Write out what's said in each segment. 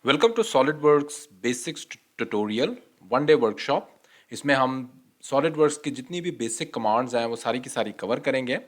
Welcome to SolidWorks basics tutorial one day workshop. इसमें हम SolidWorks की जितनी भी बेसिक कमांड्स हैं वो सारी की सारी कवर करेंगे।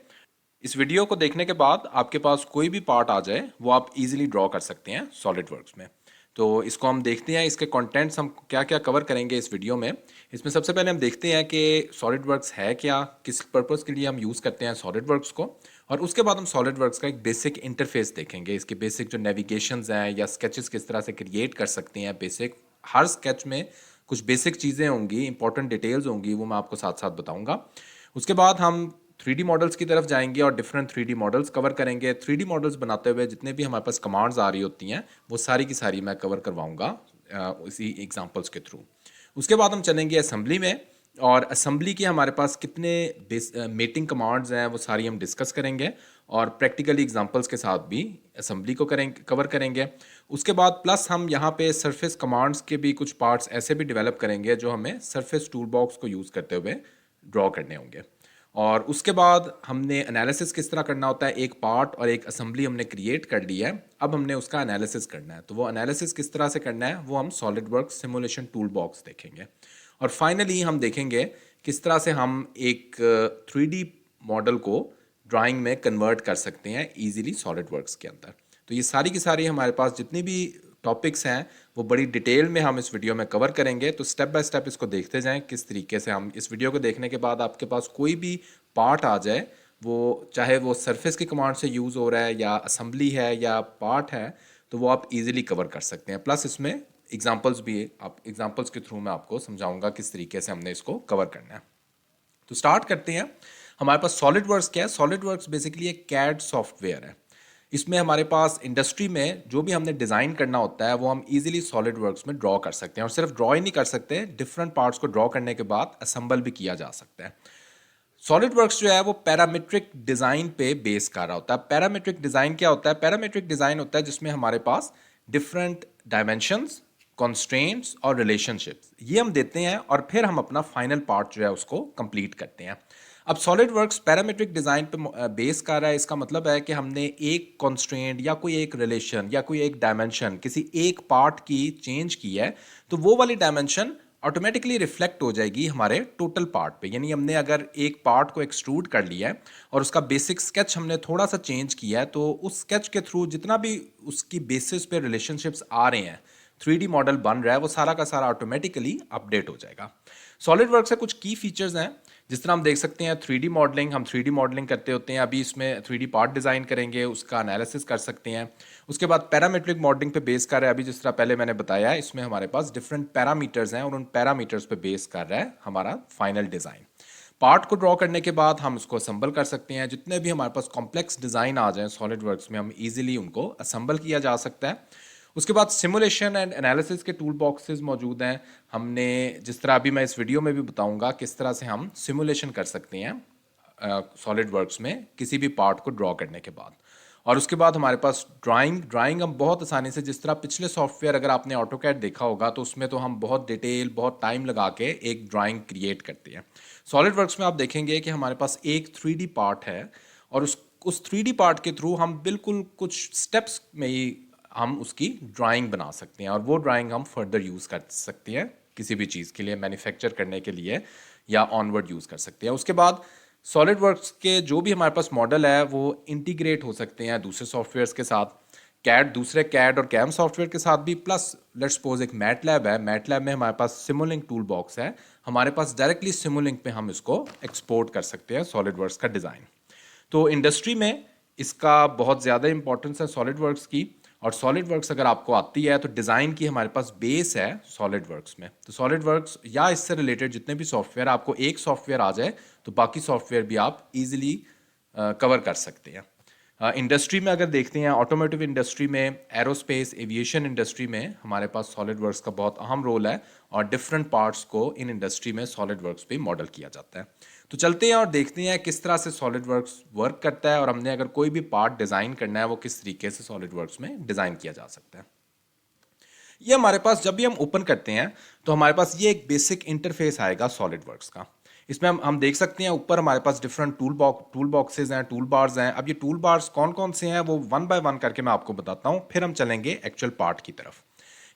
इस वीडियो को देखने के बाद आपके पास कोई भी पार्ट आ जाए वो आप इजीली ड्रॉ कर सकते हैं सॉलिडवर्क्स में। तो इसको हम देखते हैं, इसके कंटेंट्स हम क्या क्या कवर करेंगे इस वीडियो में। इसमें सबसे पहले हम देखते हैं कि सॉलिडवर्क्स है क्या, किस पर्पज़ के लिए हम यूज़ करते हैं सॉलिडवर्क्स को, और उसके बाद हम सॉलिडवर्क्स का एक बेसिक इंटरफेस देखेंगे। इसके बेसिक जो नेविगेशंस हैं या स्केचेस किस तरह से क्रिएट कर सकते हैं। बेसिक हर स्केच में कुछ बेसिक चीज़ें होंगी, इंपॉर्टेंट डिटेल्स होंगी, वो मैं आपको साथ साथ बताऊंगा। उसके बाद हम 3D मॉडल्स की तरफ जाएंगे और डिफरेंट 3D मॉडल्स कवर करेंगे। 3D मॉडल्स बनाते हुए जितने भी हमारे पास कमांड्स आ रही होती हैं वो सारी की सारी मैं कवर करवाऊंगा इसी एग्जांपल्स के थ्रू। उसके बाद हम चलेंगे असेंबली में, और असेंबली के हमारे पास कितने मेटिंग कमांड्स हैं वो सारी हम डिस्कस करेंगे, और प्रैक्टिकली एग्जांपल्स के साथ भी असेंबली को कवर करेंगे। उसके बाद प्लस हम यहाँ पे सरफेस कमांड्स के भी कुछ पार्ट्स ऐसे भी डेवलप करेंगे जो हमें सरफेस टूल बॉक्स को यूज़ करते हुए ड्रॉ करने होंगे। और उसके बाद हमने एनालिसिस किस तरह करना होता है। एक पार्ट और एक असेंबली हमने क्रिएट कर ली है, अब हमने उसका एनालिसिस करना है। तो वो एनालिसिस किस तरह से करना है वो हम सॉलिडवर्क्स सिमुलेशन टूल बॉक्स देखेंगे। और फाइनली हम देखेंगे किस तरह से हम एक 3D मॉडल को ड्राइंग में कन्वर्ट कर सकते हैं इजीली सॉलिडवर्क्स के अंदर। तो ये सारी की सारी हमारे पास जितनी भी टॉपिक्स हैं वो बड़ी डिटेल में हम इस वीडियो में कवर करेंगे। तो स्टेप बाय स्टेप इसको देखते जाएं किस तरीके से हम इस वीडियो को देखने के बाद आपके पास कोई भी पार्ट आ जाए, वो चाहे वो सरफेस की कमांड से यूज़ हो रहा है या असेंबली है या पार्ट है, तो वो आप इजीली कवर कर सकते हैं। प्लस इसमें एग्जांपल्स भी, आप एग्जांपल्स के थ्रू मैं आपको समझाऊंगा किस तरीके से हमने इसको कवर करना है। तो स्टार्ट करते हैं। हमारे पास सॉलिडवर्क्स क्या है। सॉलिडवर्क्स बेसिकली एक कैड सॉफ्टवेयर है। इसमें हमारे पास इंडस्ट्री में जो भी हमने डिज़ाइन करना होता है वो हम इजीली सॉलिडवर्क्स में ड्रॉ कर सकते हैं, और सिर्फ ड्रॉ ही नहीं कर सकते, डिफरेंट पार्ट्स को ड्रॉ करने के बाद असेंबल भी किया जा सकता है। सॉलिडवर्क्स जो है वो पैरामीट्रिक डिज़ाइन पे बेस कर रहा होता है। पैरामीट्रिक डिज़ाइन क्या होता है? पैरामीट्रिक डिज़ाइन होता है जिसमें हमारे पास डिफरेंट डायमेंशंस, कॉन्स्ट्रेंट्स और रिलेशनशिप्स ये हम देते हैं, और फिर हम अपना फाइनल पार्ट जो है उसको कंप्लीट करते हैं। अब सॉलिडवर्क्स पैरामीट्रिक डिज़ाइन पे बेस कर रहा है। इसका मतलब है कि हमने एक कॉन्स्ट्रेंट या कोई एक रिलेशन या कोई एक डायमेंशन किसी एक पार्ट की चेंज की है, तो वो वाली डायमेंशन ऑटोमेटिकली रिफ्लेक्ट हो जाएगी हमारे टोटल पार्ट पे। यानी हमने अगर एक पार्ट को एक्सट्रूड कर लिया है और उसका बेसिक स्केच हमने थोड़ा सा चेंज किया है, तो उस स्केच के थ्रू जितना भी उसकी बेसिस पे रिलेशनशिप्स आ रहे हैं, 3D मॉडल बन रहा है, वो सारा का सारा ऑटोमेटिकली अपडेट हो जाएगा। सॉलिडवर्क से कुछ की फीचर्स हैं, जिस तरह हम देख सकते हैं 3D मॉडलिंग, हम 3D मॉडलिंग करते होते हैं। अभी इसमें 3D पार्ट डिज़ाइन करेंगे, उसका एनालिसिस कर सकते हैं। उसके बाद पैरामीट्रिक मॉडलिंग पे बेस कर रहा है। अभी जिस तरह पहले मैंने बताया, इसमें हमारे पास डिफरेंट पैरामीटर्स हैं और उन पैरामीटर्स पे बेस कर रहा है हमारा फाइनल डिज़ाइन। पार्ट को ड्रॉ करने के बाद हम उसको असेंबल कर सकते हैं। जितने भी हमारे पास कॉम्प्लेक्स डिज़ाइन आ जाएं सॉलिडवर्क्स में, हम इजीली उनको असेंबल किया जा सकता है। उसके बाद सिमुलेशन एंड एनालिसिस के टूल बॉक्सेस मौजूद हैं। हमने जिस तरह अभी मैं इस वीडियो में भी बताऊंगा किस तरह से हम सिमुलेशन कर सकते हैं सॉलिडवर्क्स में किसी भी पार्ट को ड्रॉ करने के बाद। और उसके बाद हमारे पास ड्राइंग हम बहुत आसानी से, जिस तरह पिछले सॉफ्टवेयर अगर आपने ऑटोकैड देखा होगा तो उसमें तो हम बहुत डिटेल, बहुत टाइम लगा के एक ड्राइंग क्रिएट करते हैं। सॉलिडवर्क्स में आप देखेंगे कि हमारे पास एक 3D पार्ट है, और उस 3D पार्ट के थ्रू हम बिल्कुल कुछ स्टेप्स में ही हम उसकी ड्राइंग बना सकते हैं, और वो ड्राइंग हम फर्दर यूज़ कर सकते हैं किसी भी चीज़ के लिए, मैन्युफैक्चर करने के लिए या ऑनवर्ड यूज़ कर सकते हैं। उसके बाद सॉलिडवर्क्स के जो भी हमारे पास मॉडल है वो इंटीग्रेट हो सकते हैं दूसरे सॉफ्टवेयर्स के साथ, दूसरे कैड और कैम सॉफ्टवेयर के साथ भी। प्लस लेट्स सपोज एक मैटलैब है, मैटलैब में हमारे पास सिमुलिंक टूल बॉक्स है, हमारे पास डायरेक्टली सिमुलिंक पे हम इसको एक्सपोर्ट कर सकते हैं सॉलिडवर्क्स का डिज़ाइन। तो इंडस्ट्री में इसका बहुत ज़्यादा इंपॉर्टेंस है सॉलिडवर्क्स की। और सॉलिडवर्क्स अगर आपको आती है तो डिज़ाइन की हमारे पास बेस है सॉलिडवर्क्स में। तो सॉलिडवर्क्स या इससे रिलेटेड जितने भी सॉफ्टवेयर, आपको एक सॉफ्टवेयर आ जाए तो बाकी सॉफ्टवेयर भी आप इजीली कवर कर सकते हैं। इंडस्ट्री में अगर देखते हैं, ऑटोमोटिव इंडस्ट्री में, एरोस्पेस, एविएशन इंडस्ट्री में हमारे पास सॉलिडवर्क्स का बहुत अहम रोल है, और डिफरेंट पार्ट्स को इन इंडस्ट्री में सॉलिडवर्क्स पे मॉडल किया जाता है। तो चलते हैं और देखते हैं किस तरह से सॉलिडवर्क्स वर्क करता है, और हमने अगर कोई भी पार्ट डिज़ाइन करना है वो किस तरीके से सॉलिडवर्क्स में डिज़ाइन किया जा सकता है। ये हमारे पास जब भी हम ओपन करते हैं तो हमारे पास ये एक बेसिक इंटरफेस आएगा सॉलिडवर्क्स का। इसमें हम देख सकते हैं ऊपर हमारे पास डिफरेंट टूल बॉक्सेज हैं, टूल बार्स हैं। अब ये टूल बार्स कौन कौन से हैं वो वन बाय वन करके मैं आपको बताता हूँ, फिर हम चलेंगे एक्चुअल पार्ट की तरफ।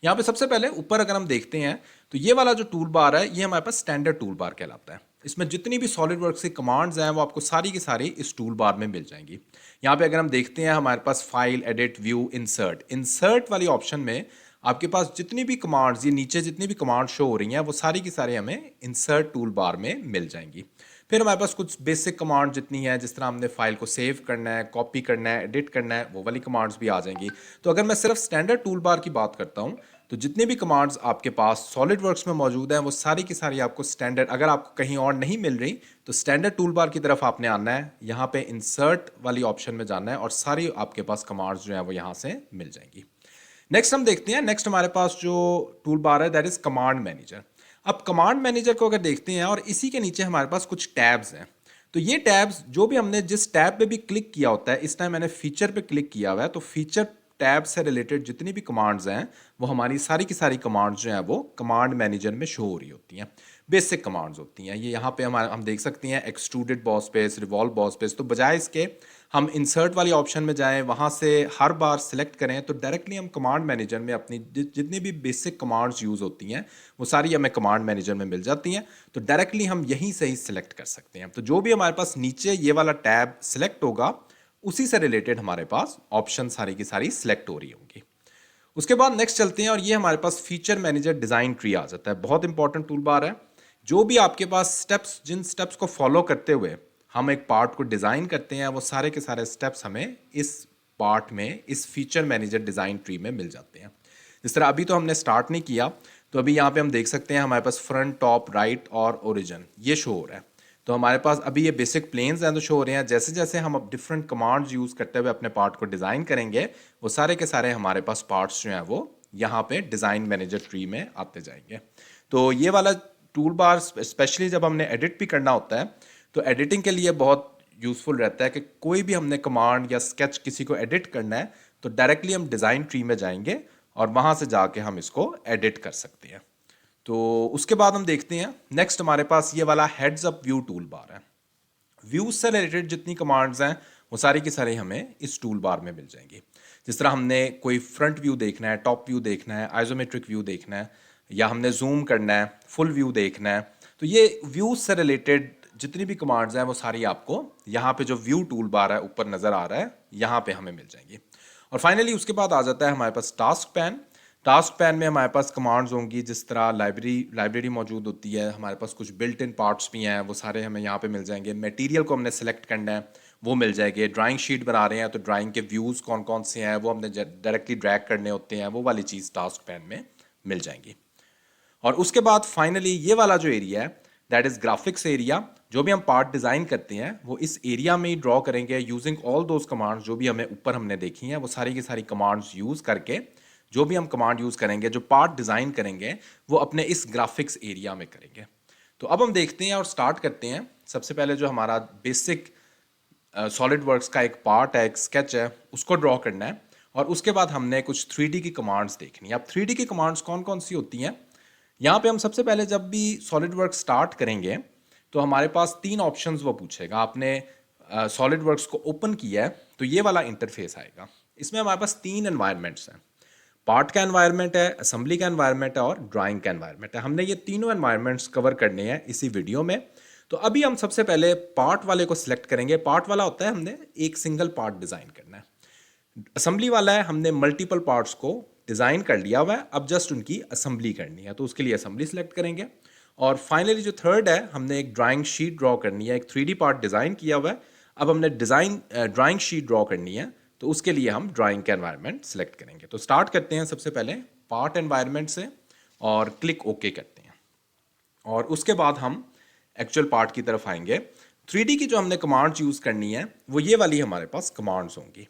यहाँ पे सबसे पहले ऊपर अगर हम देखते हैं तो ये वाला जो टूल बार है ये हमारे पास स्टैंडर्ड टूल बार कहलाता है। इसमें जितनी भी सॉलिडवर्क्स की कमांड्स हैं वो आपको सारी की सारी इस टूल बार में मिल जाएंगी। यहाँ पे अगर हम देखते हैं हमारे पास file, edit, view, insert, insert वाली ऑप्शन में आपके पास जितनी भी कमांड्स, ये नीचे जितनी भी कमांड शो हो रही हैं वो सारी की सारी हमें इंसर्ट टूल बार में मिल जाएंगी। फिर हमारे पास कुछ बेसिक कमांड जितनी है, जिस तरह हमने फाइल को सेव करना है, कॉपी करना है, एडिट करना है, वो वाली कमांड्स भी आ जाएंगी। तो अगर मैं सिर्फ स्टैंडर्ड टूल बार की बात करता हूँ तो जितनी भी कमांड्स आपके पास सॉलिडवर्क्स में मौजूद हैं वो सारी की सारी आपको स्टैंडर्ड, अगर आपको कहीं और नहीं मिल रही तो स्टैंडर्ड टूल बार की तरफ आपने आना है, यहाँ पे इंसर्ट वाली ऑप्शन में जाना है और सारी आपके पास कमांड्स जो है वो यहाँ से मिल जाएंगी। नेक्स्ट हम देखते हैं, नेक्स्ट हमारे पास जो टूल बार है दैट इज कमांड मैनेजर। अब कमांड मैनेजर को अगर देखते हैं और इसी के नीचे हमारे पास कुछ टैब्स हैं। तो ये टैब्स जो भी हमने जिस टैब पे भी क्लिक किया होता है, इस टाइम मैंने फीचर पे क्लिक किया हुआ है तो फीचर टैब से रिलेटेड जितनी भी कमांड्स हैं वो हमारी सारी की सारी कमांड्स जो हैं वो कमांड मैनेजर में शो हो रही होती हैं। बेसिक कमांड्स होती हैं ये। यहाँ पे हम देख सकते हैं extruded boss space, revolve boss space. तो बजाय इसके हम इंसर्ट वाली ऑप्शन में जाएं, वहाँ से हर बार सिलेक्ट करें तो डायरेक्टली हम कमांड मैनेजर में अपनी जितनी भी बेसिक कमांड्स यूज़ होती हैं वो सारी हमें कमांड मैनेजर में मिल जाती हैं। तो डायरेक्टली हम यहीं से ही सिलेक्ट कर सकते हैं। तो जो भी हमारे पास नीचे ये वाला टैब सिलेक्ट होगा उसी से रिलेटेड हमारे पास ऑप्शन सारी की सारी सिलेक्ट हो रही होंगी। उसके बाद नेक्स्ट चलते हैं और ये हमारे पास फीचर मैनेजर डिज़ाइन ट्री आ जाता है। बहुत इंपॉर्टेंट टूल बार है। जो भी आपके पास स्टेप्स, जिन स्टेप्स को फॉलो करते हुए हम एक पार्ट को डिज़ाइन करते हैं वो सारे के सारे स्टेप्स हमें इस पार्ट में, इस फीचर मैनेजर डिज़ाइन ट्री में मिल जाते हैं। जिस तरह अभी तो हमने स्टार्ट नहीं किया तो अभी यहाँ पे हम देख सकते हैं हमारे पास फ्रंट, टॉप, राइट और ओरिजिन ये शो हो रहा है। तो हमारे पास अभी ये बेसिक प्लेन्स हैं तो शो हो रहे हैं। जैसे जैसे हम अब डिफरेंट कमांड्स यूज़ करते हुए अपने पार्ट को डिज़ाइन करेंगे वो सारे के सारे हमारे पास पार्ट्स जो हैं वो यहाँ पे डिज़ाइन मैनेजर ट्री में आते जाएंगे। तो ये वाला टूल बार स्पेशली जब हमने एडिट भी करना होता है तो एडिटिंग के लिए बहुत यूज़फुल रहता है कि कोई भी हमने कमांड या स्केच किसी को एडिट करना है तो डायरेक्टली हम डिज़ाइन ट्री में जाएंगे और वहाँ से जाके हम इसको एडिट कर सकते हैं। तो उसके बाद हम देखते हैं नेक्स्ट हमारे पास ये वाला heads up view tool bar है। व्यूज से रिलेटेड जितनी कमांड्स हैं वो सारी की सारी हमें इस टूल बार में मिल जाएंगी। जिस तरह हमने कोई फ्रंट व्यू देखना है, टॉप व्यू देखना है, आइसोमेट्रिक व्यू देखना है या हमने जूम करना है, फुल व्यू देखना है, तो ये व्यूज से रिलेटेड जितनी भी कमांड्स हैं वो सारी आपको यहाँ पे जो व्यू टूल बार है ऊपर नज़र आ रहा है यहाँ पे हमें मिल जाएंगी। और फाइनली उसके बाद आ जाता है हमारे पास टास्क पैन। टास्क पैन में हमारे पास कमांड्स होंगी जिस तरह लाइब्रेरी मौजूद होती है, हमारे पास कुछ बिल्ट इन पार्ट्स भी हैं वो सारे हमें यहाँ पे मिल जाएंगे। मटेरियल को हमने सेलेक्ट करना है वो मिल जाएंगे। ड्राइंग शीट बना रहे हैं तो ड्राइंग के व्यूज़ कौन कौन से हैं वो हमने डायरेक्टली ड्रैग करने होते हैं, वो वाली चीज़ टास्क पैन में मिल जाएंगी। और उसके बाद फाइनली ये वाला जो एरिया है दैट इज़ ग्राफिक्स एरिया। जो भी हम पार्ट डिज़ाइन करते हैं वो इस एरिया में ही ड्रॉ करेंगे यूजिंग ऑल दोज कमांड्स जो भी हमें ऊपर हमने देखी हैं वो सारी की सारी कमांड्स यूज़ करके जो भी हम कमांड यूज़ करेंगे, जो पार्ट डिज़ाइन करेंगे वो अपने इस ग्राफिक्स एरिया में करेंगे। तो अब हम देखते हैं और स्टार्ट करते हैं। सबसे पहले जो हमारा बेसिक सॉलिड वर्क्स का एक पार्ट है, एक स्केच है, उसको ड्रॉ करना है और उसके बाद हमने कुछ 3D की कमांड्स देखनी है। अब 3D की कमांड्स कौन कौन सी होती हैं, यहाँ पे हम सबसे पहले जब भी सॉलिड वर्क स्टार्ट करेंगे तो हमारे पास 3 ऑप्शंस वो पूछेगा। आपने सॉलिड वर्क्स को ओपन किया है तो ये वाला इंटरफेस आएगा। इसमें हमारे पास 3 एनवायरनमेंट्स हैं। पार्ट का एनवायरनमेंट है, असेंबली का एनवायरनमेंट है और ड्राइंग का एनवायरनमेंट है। हमने ये तीनों एनवायरनमेंट्स कवर करने हैं इसी वीडियो में। तो अभी हम सबसे पहले पार्ट वाले को सिलेक्ट करेंगे। पार्ट वाला होता है हमने एक सिंगल पार्ट डिज़ाइन करना है। असेंबली वाला है हमने मल्टीपल पार्ट्स को डिज़ाइन कर लिया हुआ है, अब जस्ट उनकी असेंबली करनी है तो उसके लिए असेंबली सेलेक्ट करेंगे। और फाइनली जो थर्ड है हमने एक ड्राइंग शीट ड्रॉ करनी है। एक 3D पार्ट डिज़ाइन किया हुआ है, अब हमने ड्राइंग शीट ड्रॉ करनी है तो उसके लिए हम ड्राइंग का एनवायरनमेंट सेलेक्ट करेंगे। तो स्टार्ट करते हैं सबसे पहले पार्ट एनवायरनमेंट से और क्लिक ओके करते हैं और उसके बाद हम एक्चुअल पार्ट की तरफ आएंगे। 3D की जो हमने कमांड्स यूज़ करनी है वो ये वाली हमारे पास कमांड्स होंगी।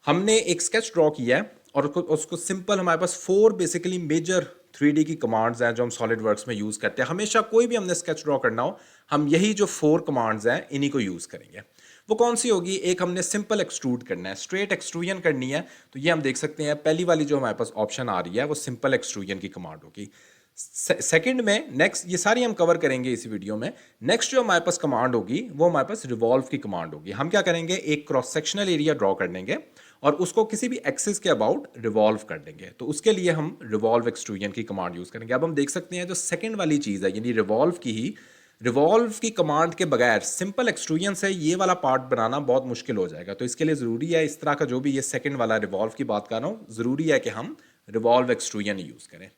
हमने एक स्केच ड्रॉ किया है और उसको सिंपल, हमारे पास 4 बेसिकली मेजर 3D की कमांड्स हैं जो हम सॉलिड वर्क्स में यूज़ करते हैं। हमेशा कोई भी हमने स्केच ड्रॉ करना हो हम यही जो 4 कमांड्स हैं इन्हीं को यूज़ करेंगे। वो कौन सी होगी, एक हमने सिंपल एक्सट्रूड करना है, स्ट्रेट एक्सट्रूजन करनी है। तो ये हम देख सकते हैं पहली वाली जो हमारे पास ऑप्शन आ रही है वो सिंपल एक्सट्रूजन की कमांड होगी। सेकंड में नेक्स्ट, ये सारी हम कवर करेंगे इस वीडियो में। नेक्स्ट जो हमारे पास कमांड होगी वो हमारे पास रिवॉल्व की कमांड होगी। हम क्या करेंगे, एक क्रॉस सेक्शनल एरिया ड्रॉ कर लेंगे और उसको किसी भी एक्सिस के अबाउट रिवॉल्व कर देंगे। तो उसके लिए हम रिवॉल्व एक्सट्रूजन की कमांड यूज़ करेंगे। अब हम देख सकते हैं जो सेकंड वाली चीज़ है यानी रिवॉल्व की कमांड के बगैर सिंपल एक्सट्रूजन से ये वाला पार्ट बनाना बहुत मुश्किल हो जाएगा। तो इसके लिए ज़रूरी है इस तरह का जो भी ये सेकंड वाला रिवॉल्व की बात कर रहा हूँ, ज़रूरी है कि हम रिवॉल्व एक्सट्रूजन यूज़ करें।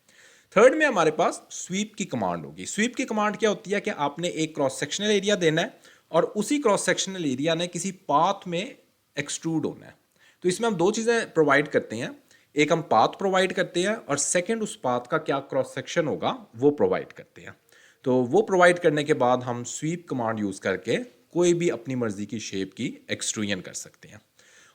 थर्ड में हमारे पास स्वीप की कमांड होगी। स्वीप की कमांड क्या होती है कि आपने एक क्रॉस सेक्शनल एरिया देना है और उसी क्रॉस सेक्शनल एरिया ने किसी पाथ में एक्सट्रूड होना है। तो इसमें हम दो चीज़ें प्रोवाइड करते हैं, एक हम पाथ प्रोवाइड करते हैं और सेकंड उस पाथ का क्या क्रॉस सेक्शन होगा वो प्रोवाइड करते हैं। तो वो प्रोवाइड करने के बाद हम स्वीप कमांड यूज़ करके कोई भी अपनी मर्जी की शेप की एक्सट्रूजन कर सकते हैं।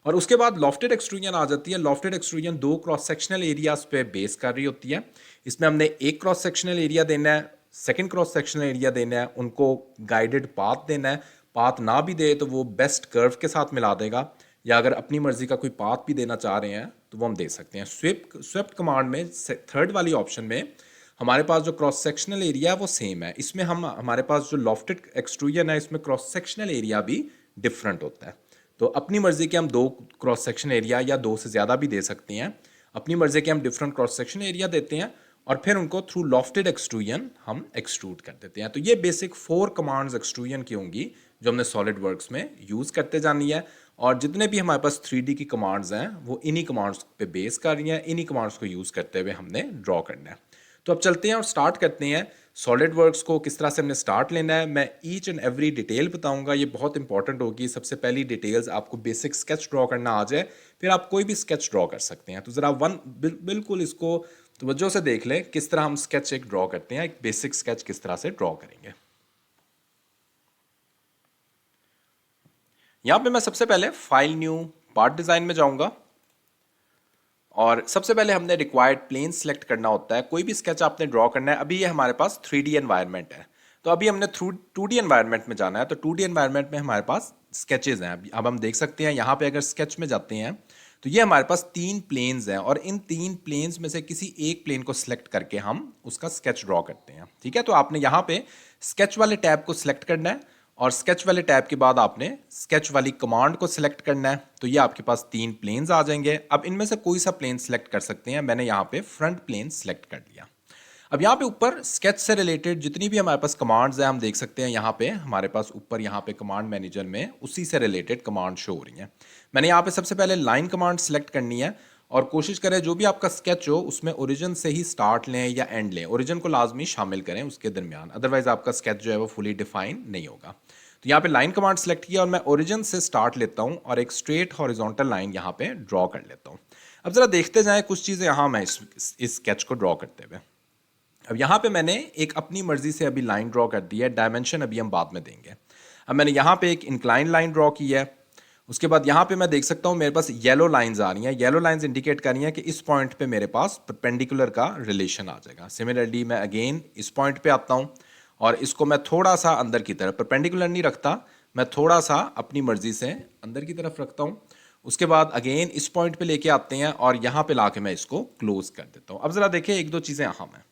और उसके बाद लॉफ्टेड एक्सट्रूजन आ जाती है। लॉफ्टेड एक्सट्रूजन दो क्रॉस सेक्शनल एरियाज पे बेस कर रही होती है। इसमें हमने एक क्रॉस सेक्शनल एरिया देना है, सेकंड क्रॉस सेक्शनल एरिया देना है, उनको गाइडेड पाथ देना है। पाथ ना भी दे तो वो बेस्ट कर्व के साथ मिला देगा, या अगर अपनी मर्जी का कोई पाथ भी देना चाह रहे हैं तो वो हम दे सकते हैं। स्वेप्ट कमांड में थर्ड वाली ऑप्शन में हमारे पास जो क्रॉस सेक्शनल एरिया है वो सेम है। इसमें हमारे पास जो लॉफ्टेड एक्सट्रूजन है इसमें क्रॉस सेक्शनल एरिया भी डिफरेंट होता है। तो अपनी मर्जी के हम दो क्रॉस सेक्शन एरिया या दो से ज़्यादा भी दे सकते हैं। अपनी मर्जी के हम डिफरेंट क्रॉस सेक्शन एरिया देते हैं और फिर उनको थ्रू लॉफ्टेड एक्सट्रूजन हम एक्सट्रूड कर देते हैं। तो ये बेसिक 4 कमांड्स एक्सट्रूजन की होंगी जो हमने सॉलिड वर्क्स में यूज़ करते जानी है। और जितने भी हमारे पास 3D की कमांड्स हैं वो इन्हीं कमांड्स पे बेस कर रही हैं, इन्हीं कमांड्स को यूज़ करते हुए हमने ड्रॉ करना है। तो अब चलते हैं और स्टार्ट करते हैं सॉलिड वर्क्स को किस तरह से हमने स्टार्ट लेना है। मैं ईच एंड एवरी डिटेल बताऊंगा, ये बहुत इंपॉर्टेंट होगी। सबसे पहली डिटेल्स आपको बेसिक स्केच ड्रॉ करना आ जाए, फिर आप कोई भी स्केच ड्रॉ कर सकते हैं। तो ज़रा बिल्कुल इसको तवज्जो से देख लें किस तरह हम स्केच एक ड्रॉ करते हैं, एक बेसिक स्केच किस तरह से ड्रॉ करेंगे। यहाँ पे मैं सबसे पहले फाइल न्यू पार्ट डिज़ाइन में जाऊँगा और सबसे पहले हमने रिक्वायर्ड प्लेन सेलेक्ट करना होता है। कोई भी स्केच आपने ड्रॉ करना है। अभी ये हमारे पास 3D एनवायरनमेंट है, तो अभी हमने थ्रू 2D एनवायरनमेंट में जाना है। तो 2D एनवायरनमेंट में हमारे पास स्केचेस हैं। अब हम देख सकते हैं यहाँ पे अगर स्केच में जाते हैं तो ये हमारे पास 3 प्लेन्स हैं और इन 3 प्लेन्स में से किसी एक प्लेन को सिलेक्ट करके हम उसका स्केच ड्रॉ करते हैं। ठीक है, तो आपने यहाँ पे स्केच वाले टैब को सिलेक्ट करना है और स्केच वाले टैब के बाद आपने स्केच वाली कमांड को सिलेक्ट करना है। तो ये आपके पास 3 प्लेन्स आ जाएंगे। अब इनमें से कोई सा प्लेन सिलेक्ट कर सकते हैं। मैंने यहाँ पे फ्रंट प्लेन सिलेक्ट कर लिया। अब यहाँ पे ऊपर स्केच से रिलेटेड जितनी भी हमारे पास कमांड्स हैं हम देख सकते हैं। यहाँ पे हमारे पास ऊपर यहाँ पे कमांड मैनेजर में उसी से रिलेटेड कमांड शो हो रही हैं। मैंने यहाँ पे सबसे पहले लाइन कमांड सेलेक्ट करनी है और कोशिश करें जो भी आपका स्केच हो उसमें ओरिजिन से ही स्टार्ट लें या एंड लें। ओरिजिन को लाजमी शामिल करें उसके दरमियान, अदरवाइज आपका स्केच जो है वो फुली डिफाइन नहीं होगा। तो यहाँ पे लाइन कमांड सेलेक्ट किया और मैं ओरिजिन से स्टार्ट लेता हूँ और एक स्ट्रेट हॉरिजॉन्टल लाइन यहाँ पे ड्रॉ कर लेता हूँ। अब जरा देखते जाएं कुछ चीज़ें यहाँ मैं इस स्केच को ड्रॉ करते हुए। अब यहाँ पे मैंने एक अपनी मर्जी से अभी लाइन ड्रॉ कर दी है। डायमेंशन अभी हम बाद में देंगे। अब मैंने यहाँ पे एक इंक्लाइन लाइन ड्रॉ की है। उसके बाद यहाँ पे मैं देख सकता हूँ मेरे पास येलो लाइंस आ रही हैं। येलो लाइंस इंडिकेट कर रही हैं कि इस पॉइंट पे मेरे पास परपेंडिकुलर का रिलेशन आ जाएगा। सिमिलरली मैं अगेन इस पॉइंट पे आता हूँ और इसको मैं थोड़ा सा अंदर की तरफ, परपेंडिकुलर नहीं रखता, मैं थोड़ा सा अपनी मर्जी से अंदर की तरफ रखता हूँ। उसके बाद अगेन इस पॉइंट पे लेके आते हैं और यहाँ पे लाके मैं इसको क्लोज कर देता हूँ। अब जरा देखिए एक दो चीज़ें अहम हैं।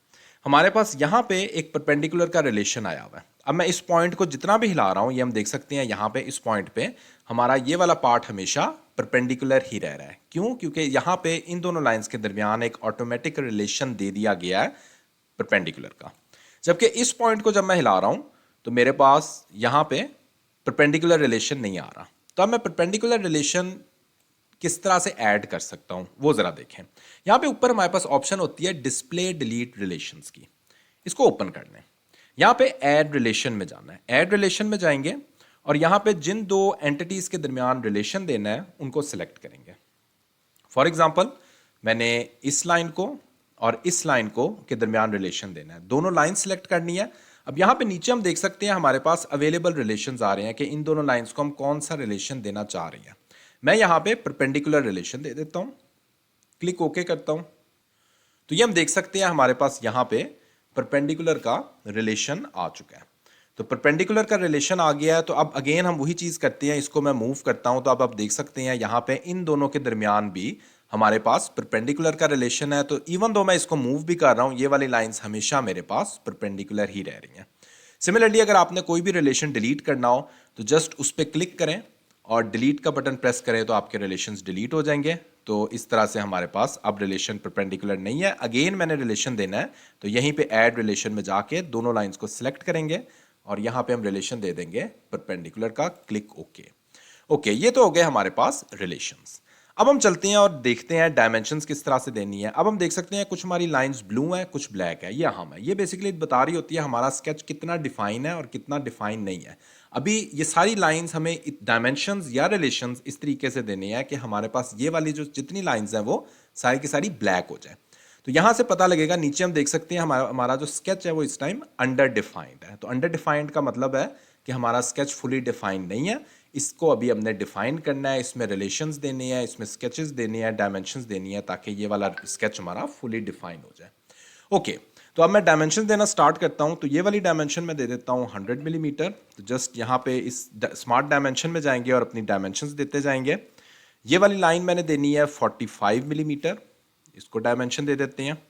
हमारे पास यहाँ पे एक परपेंडिकुलर का रिलेशन आया हुआ है। अब मैं इस पॉइंट को जितना भी हिला रहा हूँ ये हम देख सकते हैं यहाँ पे इस पॉइंट पे हमारा ये वाला पार्ट हमेशा परपेंडिकुलर ही रह रहा है। क्यों? क्योंकि यहाँ पे इन दोनों लाइंस के दरमियान एक ऑटोमेटिक रिलेशन दे दिया गया है परपेंडिकुलर का। जबकि इस पॉइंट को जब मैं हिला रहा हूँ तो मेरे पास यहाँ पे परपेंडिकुलर रिलेशन नहीं आ रहा। तो अब मैं परपेंडिकुलर रिलेशन किस तरह से ऐड कर सकता हूं वो जरा देखें। यहां पे ऊपर हमारे पास ऑप्शन होती है डिस्प्ले डिलीट रिलेशंस की, इसको ओपन कर लें। यहां पे ऐड रिलेशन में जाना है। ऐड रिलेशन में जाएंगे और यहां पे जिन दो एंटिटीज के दरमियान रिलेशन देना है उनको सिलेक्ट करेंगे। फॉर एग्जाम्पल मैंने इस लाइन को और इस लाइन को के दरमियान रिलेशन देना है। दोनों लाइन सिलेक्ट करनी है। अब यहाँ पे नीचे हम देख सकते हैं हमारे पास अवेलेबल रिलेशंस आ रहे हैं कि इन दोनों लाइंस को हम कौन सा रिलेशन देना चाह रहे हैं। मैं यहाँ पे परपेंडिकुलर रिलेशन दे देता हूँ, क्लिक ओके करता हूँ। तो ये हम देख सकते हैं हमारे पास यहाँ पे परपेंडिकुलर का रिलेशन आ चुका है। तो परपेंडिकुलर का रिलेशन आ गया है। तो अब अगेन हम वही चीज़ करते हैं, इसको मैं मूव करता हूँ। तो अब आप देख सकते हैं यहाँ पे इन दोनों के दरमियान भी हमारे पास परपेंडिकुलर का रिलेशन है। तो इवन दो मैं इसको मूव भी कर रहा हूँ ये वाली लाइंस हमेशा मेरे पास परपेंडिकुलर ही रह रही हैं। सिमिलरली अगर आपने कोई भी रिलेशन डिलीट करना हो तो जस्ट उस पर क्लिक करें और डिलीट का बटन प्रेस करें तो आपके रिलेशंस डिलीट हो जाएंगे। तो इस तरह से हमारे पास अब रिलेशन परपेंडिकुलर नहीं है। अगेन मैंने रिलेशन देना है तो यहीं पे ऐड रिलेशन में जाके दोनों लाइंस को सिलेक्ट करेंगे और यहाँ पे हम रिलेशन दे देंगे परपेंडिकुलर का, क्लिक ओके। ओके, ये तो हो गए हमारे पास रिलेशंस। अब हम चलते हैं और देखते हैं डायमेंशंस किस तरह से देनी है। अब हम देख सकते हैं कुछ हमारी लाइंस ब्लू हैं, कुछ ब्लैक है, ये हम है। ये बेसिकली बता रही होती है हमारा स्केच कितना डिफाइन है और कितना डिफाइन नहीं है। अभी ये सारी लाइंस हमें डायमेंशंस या रिलेशंस इस तरीके से देनी है कि हमारे पास ये वाली जो जितनी लाइंस हैं वो सारी की सारी ब्लैक हो जाए। तो यहां से पता लगेगा, नीचे हम देख सकते हैं हमारा जो स्केच है वो इस टाइम अंडर डिफाइंड है। तो अंडर डिफाइंड का मतलब है कि हमारा स्केच फुली डिफाइंड नहीं है। इसको अभी हमने डिफाइन करना है, इसमें रिलेशंस देने हैं, इसमें स्केचेस देने हैं, डायमेंशंस देनी है, ताकि ये वाला स्केच हमारा फुली डिफाइन हो जाए। ओके, तो अब मैं डायमेंशन देना स्टार्ट करता हूं। तो ये वाली डायमेंशन में दे देता हूं 100 मिलीमीटर। तो जस्ट यहाँ पे इस स्मार्ट डायमेंशन में जाएंगे और अपनी डायमेंशंस देते जाएंगे। ये वाली लाइन मैंने देनी है 45 मिलीमीटर, इसको डायमेंशन दे देते हैं।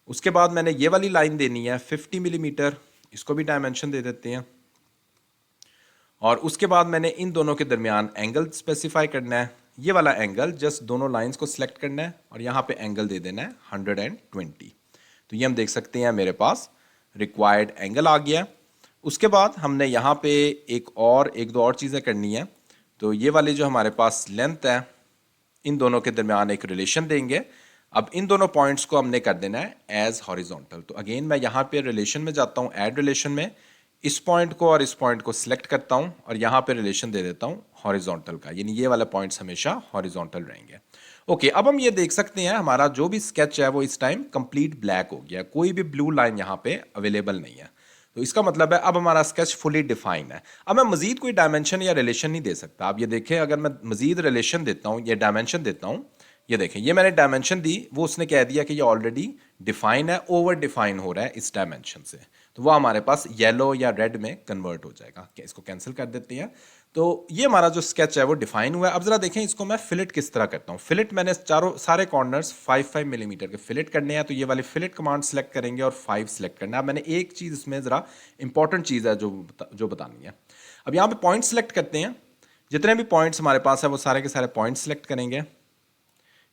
उसके बाद मैंने ये वाली लाइन देनी है 50 मिलीमीटर, इसको भी डायमेंशन दे देते हैं। और उसके बाद मैंने इन दोनों के दरमियान एंगल स्पेसिफाई करना है। ये वाला एंगल जस्ट दोनों लाइंस को सिलेक्ट करना है और यहाँ पे एंगल दे देना है 120। तो ये हम देख सकते हैं मेरे पास रिक्वायर्ड एंगल आ गया। उसके बाद हमने यहाँ पे एक दो और चीज़ें करनी है। तो ये वाली जो हमारे पास लेंथ है, इन दोनों के दरमियान एक रिलेशन देंगे। अब इन दोनों पॉइंट्स को हमने कर देना है एज हॉरिजॉन्टल। तो अगेन मैं यहाँ पे रिलेशन में जाता हूँ, ऐड रिलेशन में इस पॉइंट को और इस पॉइंट को सिलेक्ट करता हूँ और यहाँ पे रिलेशन दे देता हूँ हॉरिजॉन्टल का, यानी ये वाला पॉइंट्स हमेशा हॉरिजॉन्टल रहेंगे। ओके, अब हम ये देख सकते हैं हमारा जो भी स्केच है वो इस टाइम कंप्लीट ब्लैक हो गया, कोई भी ब्लू लाइन यहाँ पे अवेलेबल नहीं है। तो इसका मतलब है अब हमारा स्केच फुली डिफाइन है। अब मैं मजीद कोई डायमेंशन या रिलेशन नहीं दे सकता। आप ये देखें, अगर मैं मजीद रिलेशन देता हूँ या डायमेंशन देता हूँ, ये देखें, ये मैंने डायमेंशन दी, वो उसने कह दिया कि ये ऑलरेडी डिफाइन है, ओवर डिफाइन हो रहा है इस डायमेंशन से। तो वो हमारे पास येलो या रेड में कन्वर्ट हो जाएगा। इसको कैंसिल कर देते हैं। तो ये हमारा जो स्केच है वो डिफाइन हुआ है। अब जरा देखें इसको मैं फिलेट किस तरह करता हूँ। फिलेट मैंने सारे कॉर्नर्स 5 मिलीमीटर के फिलेट करने हैं। तो ये वाले फिलेट कमांड सेलेक्ट करेंगे और 5 सेलेक्ट करना है। अब मैंने एक चीज़ इसमें ज़रा इंपॉर्टेंट चीज़ है जो बतानी है। अब यहाँ पे पॉइंट सेलेक्ट करते हैं। जितने भी पॉइंट्स हमारे पास है वो सारे के सारे पॉइंट सेलेक्ट करेंगे।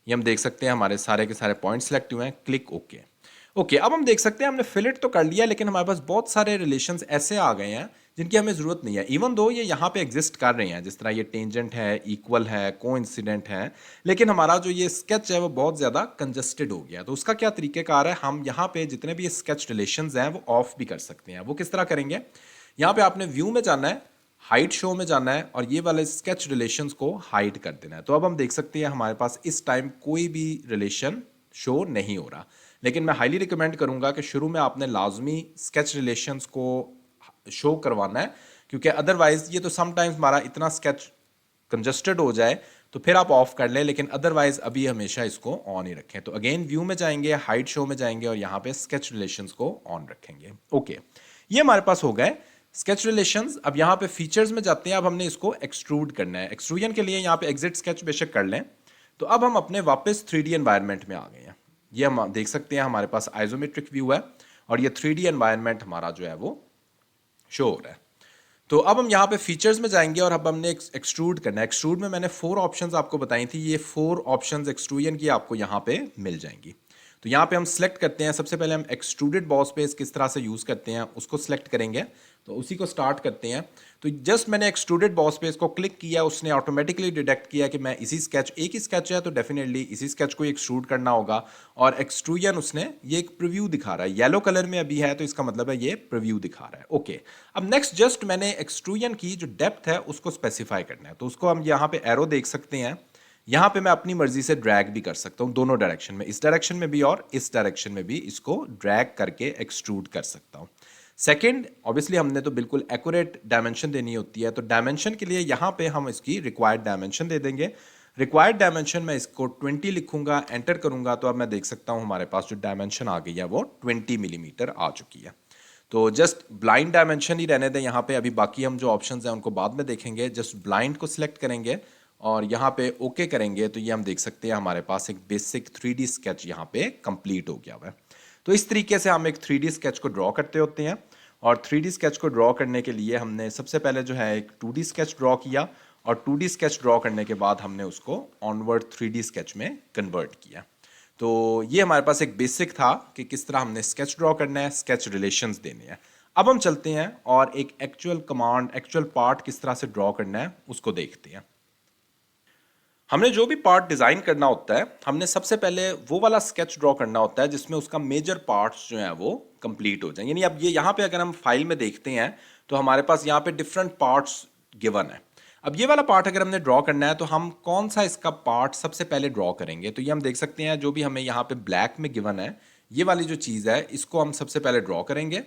ये हम देख सकते हैं हमारे सारे के सारे पॉइंट सेलेक्ट हुए हैं, क्लिक ओके। ओके, अब हम देख सकते हैं हमने फिलेट तो कर लिया, लेकिन हमारे पास बहुत सारे रिलेशंस ऐसे आ गए हैं जिनकी हमें ज़रूरत नहीं है। इवन दो ये यहाँ पे एग्जिस्ट कर रहे हैं, जिस तरह ये टेंजेंट है, इक्वल है, कोइंसिडेंट है, लेकिन हमारा जो ये स्केच है वो बहुत ज़्यादा कंजस्टेड हो गया। तो उसका क्या तरीक़ेकार है, हम यहाँ पे जितने भी ये स्केच रिलेशंस हैं वो ऑफ भी कर सकते हैं। वो किस तरह करेंगे, यहाँ पे आपने व्यू में जाना है, हाइट शो में जाना है और ये वाले स्केच रिलेशंस को हाइड कर देना है। तो अब हम देख सकते हैं हमारे पास इस टाइम कोई भी रिलेशन शो नहीं हो रहा। लेकिन मैं हाईली रिकमेंड करूंगा कि शुरू में आपने लाजमी स्केच रिलेशंस को शो करवाना है, क्योंकि अदरवाइज ये तो समटाइम्स हमारा इतना स्केच कंजस्टेड हो जाए तो फिर आप ऑफ कर लें, लेकिन अदरवाइज अभी हमेशा इसको ऑन ही रखें। तो अगेन व्यू में जाएंगे, हाइट शो में जाएंगे और यहाँ पे स्केच रिलेशंस को ऑन रखेंगे। ओके, ये हमारे पास हो गए स्केच रिलेशंस। अब यहाँ पे फीचर्स में जाते हैं। अब हमने इसको एक्सट्रूड करना है। एक्सट्रूजन के लिए यहाँ पे एग्जिट स्केच बेशक कर लें। तो अब हम अपने वापस 3D एनवायरनमेंट में आ गए हैं। ये हम देख सकते हैं हमारे पास आइसोमेट्रिक व्यू है और ये 3D एनवायरनमेंट हमारा जो है वो शो हो रहा है। तो अब हम यहाँ पे फीचर्स में जाएंगे और अब हमने एक्सट्रूड करना है। एक्सट्रूड में मैंने 4 ऑप्शंस आपको बताई थी। ये 4 ऑप्शंस एक्सट्रूजन की आपको यहाँ पे मिल जाएंगी। तो यहाँ पे हम सेलेक्ट करते हैं, सबसे पहले हम एक्सट्रूडेड बॉस पेस किस तरह से यूज़ करते हैं उसको सेलेक्ट करेंगे। तो उसी को स्टार्ट करते हैं। तो जस्ट मैंने एक्सट्रूडेड बॉस पेस को क्लिक किया, उसने ऑटोमेटिकली डिटेक्ट किया कि मैं इसी स्केच, एक ही स्केच है तो डेफिनेटली इसी स्केच को एक्सट्रूड करना होगा। और एक्सट्रूजन उसने ये एक प्रीव्यू दिखा रहा है, येलो कलर में अभी है, तो इसका मतलब है ये प्रीव्यू दिखा रहा है। ओके, अब नेक्स्ट जस्ट मैंने एक्सट्रूजन की जो डेप्थ है उसको स्पेसिफाई करना है। तो उसको हम यहाँ पे एरो देख सकते हैं। यहाँ पे मैं अपनी मर्जी से ड्रैग भी कर सकता हूँ दोनों डायरेक्शन में, इस डायरेक्शन में भी और इस डायरेक्शन में भी इसको ड्रैग करके एक्सट्रूड कर सकता हूँ। सेकंड, ऑब्वियसली हमने तो बिल्कुल एक्यूरेट डायमेंशन देनी होती है। तो डायमेंशन के लिए यहाँ पे हम इसकी रिक्वायर्ड डायमेंशन दे देंगे। रिक्वायर्ड डायमेंशन मैं इसको 20 लिखूंगा, एंटर करूंगा तो अब मैं देख सकता हूँ हमारे पास जो डायमेंशन आ गई है वो 20 मिलीमीटर आ चुकी है। तो जस्ट ब्लाइंड डायमेंशन ही रहने दें यहाँ पे, अभी बाकी हम जो ऑप्शंस हैं उनको बाद में देखेंगे। जस्ट ब्लाइंड को सिलेक्ट करेंगे और यहाँ पे ओके करेंगे तो ये हम देख सकते हैं हमारे पास एक बेसिक 3D स्केच यहाँ पे कंप्लीट हो गया हुआ है। तो इस तरीके से हम एक 3D स्केच को ड्रॉ करते होते हैं। और 3D स्केच को ड्रॉ करने के लिए हमने सबसे पहले जो है एक 2D स्केच ड्रॉ किया और 2D स्केच ड्रॉ करने के बाद हमने उसको ऑनवर्ड 3D स्केच में कन्वर्ट किया। तो ये हमारे पास एक बेसिक था कि किस तरह हमने स्केच ड्रॉ करना है, स्केच रिलेशंस देने हैं। अब हम चलते हैं और एक एक्चुअल कमांड, एक्चुअल पार्ट किस तरह से ड्रॉ करना है उसको देखते हैं। हमने जो भी पार्ट डिज़ाइन करना होता है, हमने सबसे पहले वो वाला स्केच ड्रॉ करना होता है जिसमें उसका मेजर पार्ट्स जो हैं वो कंप्लीट हो जाएं। यानी अब ये यहाँ पे अगर हम फाइल में देखते हैं तो हमारे पास यहाँ पे डिफरेंट पार्ट्स गिवन है। अब ये वाला पार्ट अगर हमने ड्रॉ करना है तो हम कौन सा इसका पार्ट सबसे पहले ड्रॉ करेंगे, तो ये हम देख सकते हैं जो भी हमें यहाँ पे ब्लैक में गिवन है, ये वाली जो चीज़ है इसको हम सबसे पहले ड्रॉ करेंगे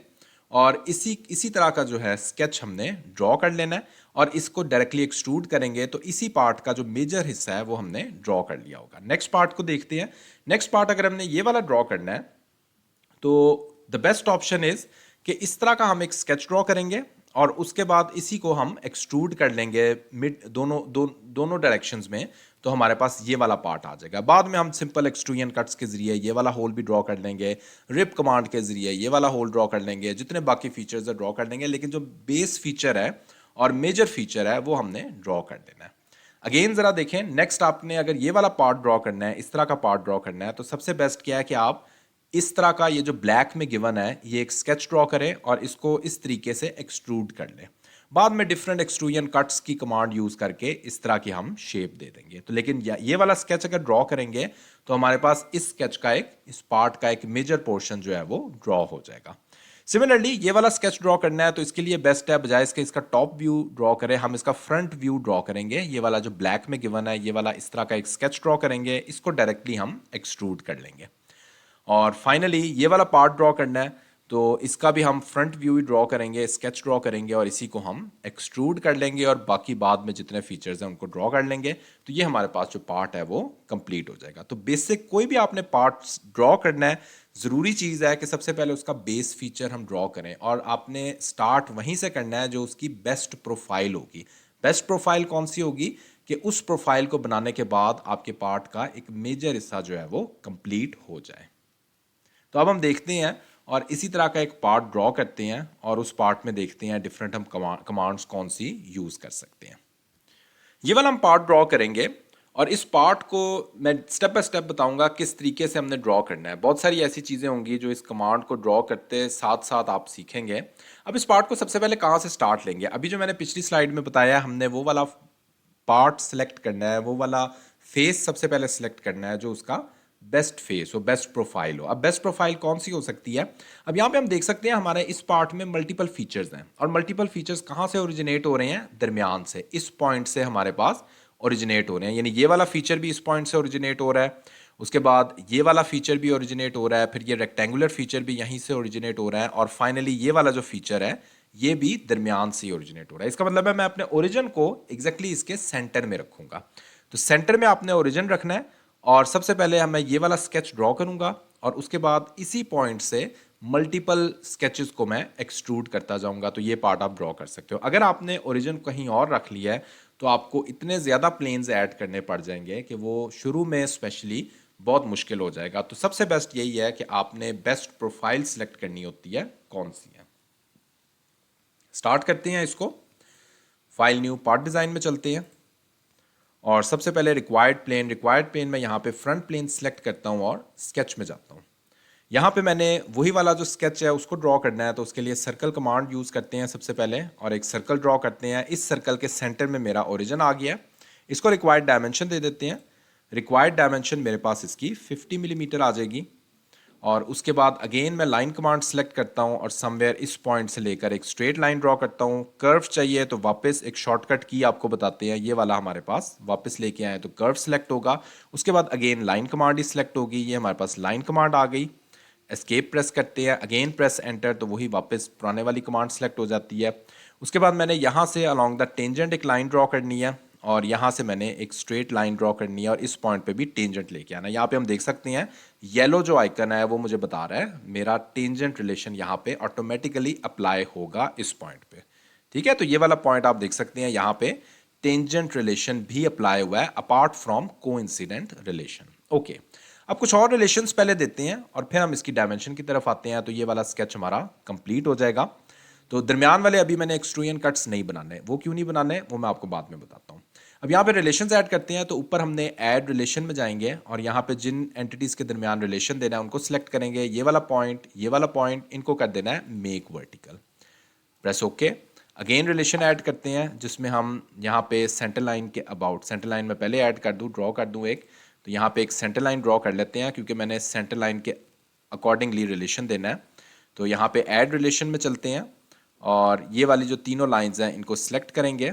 और इसी तरह का जो है स्केच हमने ड्रॉ कर लेना है और इसको डायरेक्टली एक्सट्रूड करेंगे तो इसी पार्ट का जो मेजर हिस्सा है वो हमने ड्रॉ कर लिया होगा। नेक्स्ट पार्ट को देखते हैं। नेक्स्ट पार्ट अगर हमने ये वाला ड्रॉ करना है तो द बेस्ट ऑप्शन इज कि इस तरह का हम एक स्केच ड्रॉ करेंगे और उसके बाद इसी को हम एक्सट्रूड कर लेंगे मिड दोनों डायरेक्शंस में, तो हमारे पास ये वाला पार्ट आ जाएगा। बाद में हम सिंपल एक्सट्रूजन कट्स के जरिए ये वाला होल भी ड्रॉ कर लेंगे, रिप कमांड के जरिए ये वाला होल ड्रॉ कर लेंगे, जितने बाकी फीचर्स है ड्रॉ कर लेंगे, लेकिन जो बेस फीचर है और मेजर फीचर है वो हमने ड्रॉ कर देना है। अगेन जरा देखें, नेक्स्ट आपने अगर ये वाला पार्ट ड्रॉ करना है, इस तरह का पार्ट ड्रॉ करना है, तो सबसे बेस्ट क्या है कि आप इस तरह का ये जो ब्लैक में गिवन है ये एक स्केच ड्रॉ करें और इसको इस तरीके से एक्सट्रूड कर लें। बाद में डिफरेंट एक्सट्रूजन कट्स की कमांड यूज करके इस तरह की हम शेप दे देंगे। तो लेकिन ये वाला स्केच अगर ड्रॉ करेंगे तो हमारे पास इस स्केच का इस पार्ट का एक मेजर पोर्शन जो है वो ड्रॉ हो जाएगा। सिमिलरली ये वाला स्केच ड्रॉ करना है तो इसके लिए बेस्ट है, बजाय इसके इसका टॉप व्यू ड्रॉ करें, हम इसका फ्रंट व्यू ड्रॉ करेंगे। ये वाला जो ब्लैक में गिवन है ये वाला इस तरह का एक स्केच ड्रॉ करेंगे, इसको डायरेक्टली हम एक्सट्रूड कर लेंगे। और फाइनली ये वाला पार्ट ड्रॉ करना है तो इसका भी हम फ्रंट व्यू ही ड्रॉ करेंगे, स्केच ड्रॉ करेंगे और इसी को हम एक्सट्रूड कर लेंगे और बाकी बाद में जितने फीचर्स हैं उनको ड्रॉ कर लेंगे। तो ये हमारे पास जो पार्ट है वो कंप्लीट हो जाएगा। तो बेसिक कोई भी आपने पार्ट्स ड्रॉ करना है, ज़रूरी चीज़ है कि सबसे पहले उसका बेस फीचर हम ड्रॉ करें और आपने स्टार्ट वहीं से करना है जो उसकी बेस्ट प्रोफाइल होगी। बेस्ट प्रोफाइल कौन सी होगी कि उस प्रोफाइल को बनाने के बाद आपके पार्ट का एक मेजर हिस्सा जो है वो कंप्लीट हो जाए। तो अब हम देखते हैं और इसी तरह का एक पार्ट ड्रॉ करते हैं और उस पार्ट में देखते हैं डिफरेंट हम कमांड्स कौन सी यूज कर सकते हैं। ये वाला हम पार्ट ड्रॉ करेंगे और इस पार्ट को मैं स्टेप बाय स्टेप बताऊंगा किस तरीके से हमने ड्रॉ करना है। बहुत सारी ऐसी चीज़ें होंगी जो इस कमांड को ड्रॉ करते साथ साथ आप सीखेंगे। अब इस पार्ट को सबसे पहले कहाँ से स्टार्ट लेंगे, अभी जो मैंने पिछली स्लाइड में बताया हमने वो वाला पार्ट सेलेक्ट करना है, वो वाला फेस सबसे पहले सेलेक्ट करना है जो उसका बेस्ट फेस हो, बेस्ट प्रोफाइल हो। अब बेस्ट प्रोफाइल कौन सी हो सकती है, अब यहाँ पे हम देख सकते हैं हमारे इस पार्ट में मल्टीपल फीचर्स हैं और मल्टीपल फीचर्स कहाँ से ओरिजिनेट हो रहे हैं, दरमियान से, इस पॉइंट से हमारे पास ओरिजिनेट हो रहे हैं। यानी ये वाला फीचर भी इस पॉइंट से ओरिजिनेट हो रहा है, उसके बाद ये वाला फीचर भी ओरिजिनेट हो रहा है, फिर ये रेक्टेंगुलर फीचर भी यहीं से ओरिजिनेट हो रहा है और फाइनली ये वाला जो फीचर है ये भी दरमियान से ओरिजिनेट हो रहा है। इसका मतलब है मैं अपने ओरिजिन को एग्जैक्टली इसके सेंटर में रखूंगा। तो सेंटर में आपने ओरिजिन रखना है और सबसे पहले मैं ये वाला स्केच ड्रॉ करूंगा और उसके बाद इसी पॉइंट से मल्टीपल स्केचेस को मैं एक्सट्रूड करता जाऊंगा। तो ये पार्ट आप ड्रॉ कर सकते हो। अगर आपने ओरिजिन कहीं और रख लिया है तो आपको इतने ज़्यादा प्लेन्स ऐड करने पड़ जाएंगे कि वो शुरू में स्पेशली बहुत मुश्किल हो जाएगा। तो सबसे बेस्ट यही है कि आपने बेस्ट प्रोफाइल सेलेक्ट करनी होती है कौन सी है। स्टार्ट करते हैं इसको, फाइल न्यू पार्ट डिज़ाइन में चलते हैं और सबसे पहले रिक्वायर्ड प्लेन में यहाँ पे फ्रंट प्लेन सेलेक्ट करता हूँ और स्केच में जाता हूँ। यहाँ पे मैंने वही वाला जो स्केच है उसको ड्रॉ करना है तो उसके लिए सर्कल कमांड यूज़ करते हैं सबसे पहले और एक सर्कल ड्रॉ करते हैं। इस सर्कल के सेंटर में मेरा ओरिजिन आ गया है। इसको रिक्वायर्ड डायमेंशन दे देते हैं। रिक्वायर्ड डायमेंशन मेरे पास इसकी 50 मिलीमीटर आ जाएगी और उसके बाद अगेन मैं लाइन कमांड सेलेक्ट करता हूँ और समवेयर इस पॉइंट से लेकर एक स्ट्रेट लाइन ड्रॉ करता हूँ। कर्व चाहिए तो वापस एक शॉर्टकट की आपको बताते हैं, ये वाला हमारे पास वापस लेके आए तो कर्व सेलेक्ट होगा। उसके बाद अगेन लाइन कमांड ही सिलेक्ट होगी, ये हमारे पास लाइन कमांड आ गई। एस्केप प्रेस करते हैं, अगेन प्रेस एंटर तो वही वापस पुराने वाली कमांड सेलेक्ट हो जाती है। उसके बाद मैंने यहाँ से अलॉन्ग द टेंजेंट एक लाइन ड्रॉ करनी है और यहाँ से मैंने एक स्ट्रेट लाइन ड्रॉ करनी है और इस पॉइंट पे भी टेंजेंट लेके आना है। यहाँ पे हम देख सकते हैं येलो जो आइकन है वो मुझे बता रहा है मेरा टेंजेंट रिलेशन यहाँ पे ऑटोमेटिकली अप्लाई होगा इस पॉइंट पे। ठीक है, तो ये वाला पॉइंट आप देख सकते हैं यहाँ पे टेंजेंट रिलेशन भी अप्लाई हुआ है apart from coincident relation. Okay, अब कुछ और रिलेशंस पहले देते हैं और फिर हम इसकी डायमेंशन की तरफ आते हैं। तो ये वाला स्केच हमारा कंप्लीट हो जाएगा। तो दरमियान वाले अभी मैंने एक्सट्रूजन कट्स नहीं बनाने, वो क्यों नहीं बनाने वो मैं आपको बाद में बताता हूँ। अब यहाँ पे रिलेशंस ऐड करते हैं, तो ऊपर हमने ऐड रिलेशन में जाएंगे और यहाँ पे जिन एंटिटीज़ के दरमियान रिलेशन देना है उनको सिलेक्ट करेंगे। ये वाला पॉइंट इनको कर देना है make vertical. Press okay. Again relation add करते हैं जिसमें हम यहाँ पे सेंटर लाइन के अबाउट, सेंटर लाइन में पहले ऐड कर दूँ, ड्रॉ कर दूँ एक, तो यहाँ पे एक सेंटर लाइन ड्रॉ कर लेते हैं क्योंकि मैंने सेंटर लाइन के अकॉर्डिंगली रिलेशन देना है। तो यहाँ पे ऐड रिलेशन में चलते हैं और ये वाली जो तीनों लाइंस हैं इनको सिलेक्ट करेंगे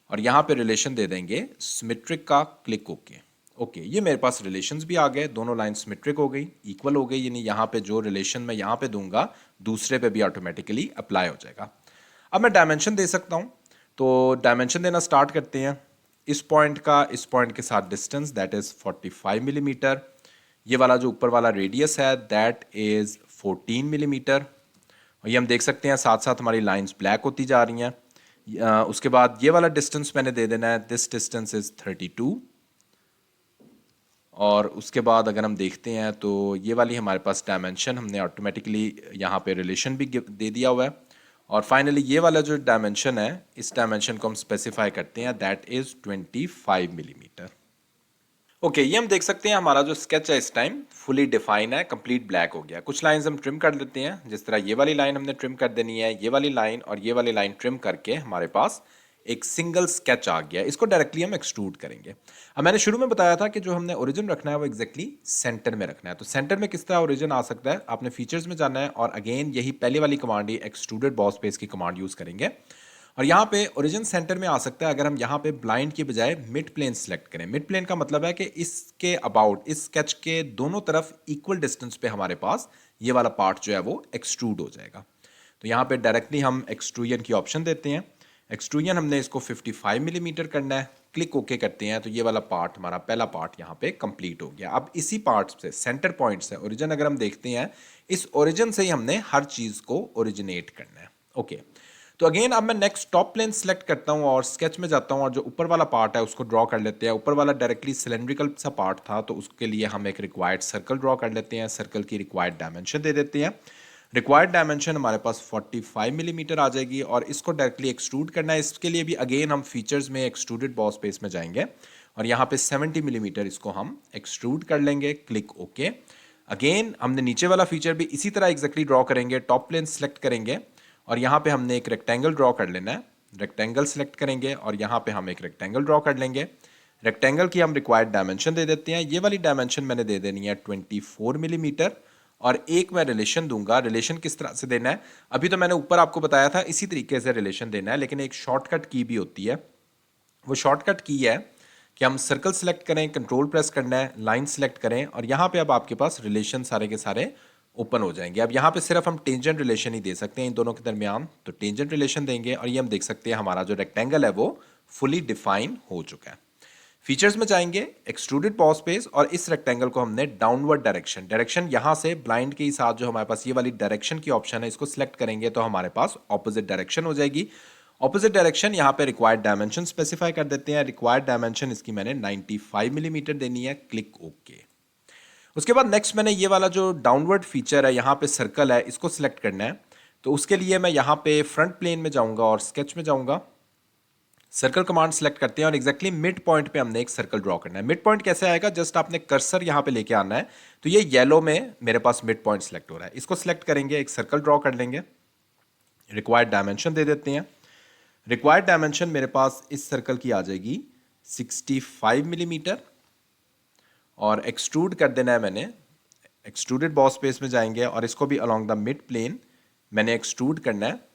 और यहाँ पे रिलेशन दे देंगे सिमेट्रिक का, क्लिक ओके। ओके, ये मेरे पास रिलेशंस भी आ गए, दोनों लाइन सिमेट्रिक हो गई, इक्वल हो गई, यानी यहाँ पे जो रिलेशन मैं यहाँ पे दूंगा दूसरे पे भी ऑटोमेटिकली अप्लाई हो जाएगा। अब मैं डायमेंशन दे सकता हूँ, तो डायमेंशन देना स्टार्ट करते हैं। इस पॉइंट का इस पॉइंट के साथ डिस्टेंस दैट इज़ 45 मिलीमीटर। ये वाला जो ऊपर वाला रेडियस है दैट इज़ 14 मिलीमीटर। और ये हम देख सकते हैं साथ साथ हमारी लाइंस ब्लैक होती जा रही हैं। उसके बाद ये वाला डिस्टेंस मैंने दे देना है, दिस डिस्टेंस इज़ 32। और उसके बाद अगर हम देखते हैं तो ये वाली हमारे पास डायमेंशन हमने ऑटोमेटिकली यहाँ पे रिलेशन भी दे दिया हुआ है। और फाइनली ये वाला जो डायमेंशन है, इस डायमेंशन को हम स्पेसिफाई करते हैं दैट इज़ 25 मिलीमीटर। ओके, ये हम देख सकते हैं हमारा जो स्केच है इस टाइम फुली डिफाइन है, कंप्लीट ब्लैक हो गया। कुछ लाइंस हम ट्रिम कर देते हैं, जिस तरह ये वाली लाइन हमने ट्रिम कर देनी है, ये वाली लाइन और ये वाली लाइन ट्रिम करके हमारे पास एक सिंगल स्केच आ गया। इसको डायरेक्टली हम एक्सट्रूड करेंगे। अब मैंने शुरू में बताया था कि जो हमने ओरिजिन रखना है वो एग्जैक्टली सेंटर में रखना है। तो सेंटर में किस तरह ओरिजिन आ सकता है आपने फीचर्स में जाना है और अगेन यही पहले वाली कमांड ही एक्सट्रूडेड बॉस बेस की कमांड यूज़ करेंगे। और यहाँ पे ओरिजिन सेंटर में आ सकता है अगर हम यहाँ पे ब्लाइंड की बजाय मिड प्लेन सेलेक्ट करें। मिड प्लेन का मतलब है कि इसके अबाउट, इस स्केच के दोनों तरफ इक्वल डिस्टेंस पे हमारे पास ये वाला पार्ट जो है वो एक्सट्रूड हो जाएगा। तो यहाँ पे डायरेक्टली हम एक्सट्रूजन की ऑप्शन देते हैं। एक्सट्रूजन हमने इसको 55 मिलीमीटर करना है, क्लिक ओके करते हैं तो ये वाला पार्ट, हमारा पहला पार्ट यहाँ पे कंप्लीट हो गया। अब इसी पार्ट से सेंटर पॉइंट से ओरिजिन अगर हम देखते हैं, इस ओरिजिन से ही हमने हर चीज़ को ओरिजिनेट करना है। ओके, तो अगेन अब मैं नेक्स्ट टॉप प्लेन सेलेक्ट करता हूँ और स्केच में जाता हूँ और जो ऊपर वाला पार्ट है उसको ड्रॉ कर लेते हैं। ऊपर वाला डायरेक्टली सिलेंड्रिकल सा पार्ट था तो उसके लिए हम एक रिक्वायर्ड सर्कल ड्रॉ कर लेते हैं। सर्कल की रिक्वायर्ड डायमेंशन दे देते हैं। रिक्वायर्ड डायमेंशन हमारे पास 45 मिलीमीटर आ जाएगी और इसको डायरेक्टली एक्सट्रूड करना है। इसके लिए भी अगेन हम फीचर्स में एक्सट्रूडेड बॉस बेस में जाएंगे और यहाँ पे 70 मिलीमीटर इसको हम एक्सट्रूड कर लेंगे, क्लिक ओके। अगेन हमने नीचे वाला फीचर भी इसी तरह एग्जैक्टली ड्रॉ करेंगे। टॉप प्लेन सेलेक्ट करेंगे और यहाँ पे हमने एक रेक्टेंगल ड्रॉ कर लेना है। रेक्टेंगल सेलेक्ट करेंगे और यहाँ पे हम एक रेक्टेंगल ड्रॉ कर लेंगे। रेक्टेंगल की हम रिक्वायर्ड डायमेंशन दे देते हैं। ये वाली डायमेंशन मैंने दे देनी है 24 मिलीमीटर और एक मैं रिलेशन दूंगा। रिलेशन किस तरह से देना है अभी तो मैंने ऊपर आपको बताया था, इसी तरीके से रिलेशन देना है, लेकिन एक शॉर्टकट की भी होती है। वो शॉर्टकट की है कि हम सर्कल सेलेक्ट करें, कंट्रोल प्रेस करना है, लाइन सेलेक्ट करें और यहाँ पे अब आपके पास रिलेशन सारे के सारे ओपन हो जाएंगे। अब यहाँ पे सिर्फ हम टेंजेंट रिलेशन ही दे सकते हैं इन दोनों के दरमियान, तो टेंजेंट रिलेशन देंगे और ये हम देख सकते हैं हमारा जो रेक्टेंगल है वो फुली डिफाइन हो चुका है। फीचर्स में जाएंगे, एक्सट्रूडेड बॉस बेस, और इस रेक्टेंगल को हमने डाउनवर्ड डायरेक्शन यहाँ से ब्लाइंड के साथ जो हमारे पास ये वाली डायरेक्शन की ऑप्शन है इसको सिलेक्ट करेंगे तो हमारे पास ऑपोजिट डायरेक्शन हो जाएगी। ऑपोजिट डायरेक्शन यहाँ पे रिक्वायर्ड डायमेंशन स्पेसिफाई कर देते हैं। रिक्वायर्ड डायमेंशन इसकी मैंने 95 मिलीमीटर देनी है, क्लिक ओके। उसके बाद नेक्स्ट मैंने ये वाला जो डाउनवर्ड फीचर है यहाँ पे सर्कल है इसको सिलेक्ट करना है। तो उसके लिए मैं यहाँ पे फ्रंट प्लेन में जाऊँगा और स्केच में जाऊँगा, सर्कल कमांड सेलेक्ट करते हैं और एक्जैक्टली मिड पॉइंट पे हमने एक सर्कल ड्रॉ करना है। मिड पॉइंट कैसे आएगा, जस्ट आपने कर्सर यहाँ पे लेके आना है। तो ये येलो में मेरे पास मिड पॉइंट सेलेक्ट हो रहा है, इसको सिलेक्ट करेंगे, एक सर्कल ड्रॉ कर लेंगे, रिक्वायर्ड डायमेंशन दे देते हैं। रिक्वायर्ड डायमेंशन मेरे पास इस सर्कल की आ जाएगी 65 मिलीमीटर और एक्सट्रूड कर देना है मैंने। एक्सट्रूडेड बॉस बेस में जाएंगे और इसको भी अलॉन्ग द मिड प्लेन मैंने एक्सट्रूड करना है।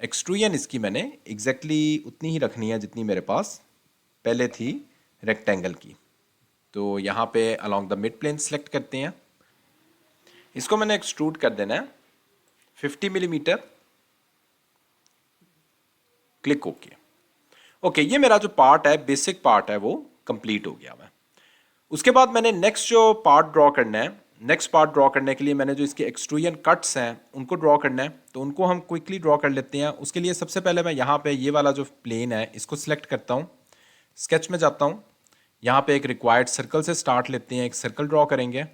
एक्सट्रूजन इसकी मैंने एग्जैक्टली उतनी ही रखनी है जितनी मेरे पास पहले थी रेक्टेंगल की। तो यहाँ पे along the mid plane select करते हैं, इसको मैंने एक्सट्रूड कर देना है 50 मिलीमीटर, क्लिक ओके। ओके, ये मेरा जो पार्ट है, बेसिक पार्ट है, वो कंप्लीट हो गया है। उसके बाद मैंने नेक्स्ट जो पार्ट ड्रॉ करना है, नेक्स्ट पार्ट ड्रॉ करने के लिए मैंने जो इसके एक्सट्रूजन कट्स हैं उनको ड्रॉ करना है। तो उनको हम क्विकली ड्रॉ कर लेते हैं। उसके लिए सबसे पहले मैं यहाँ पे ये वाला जो प्लेन है इसको सिलेक्ट करता हूँ, स्केच में जाता हूँ, यहाँ पे एक रिक्वायर्ड सर्कल से स्टार्ट लेते हैं, एक सर्कल ड्रॉ करेंगे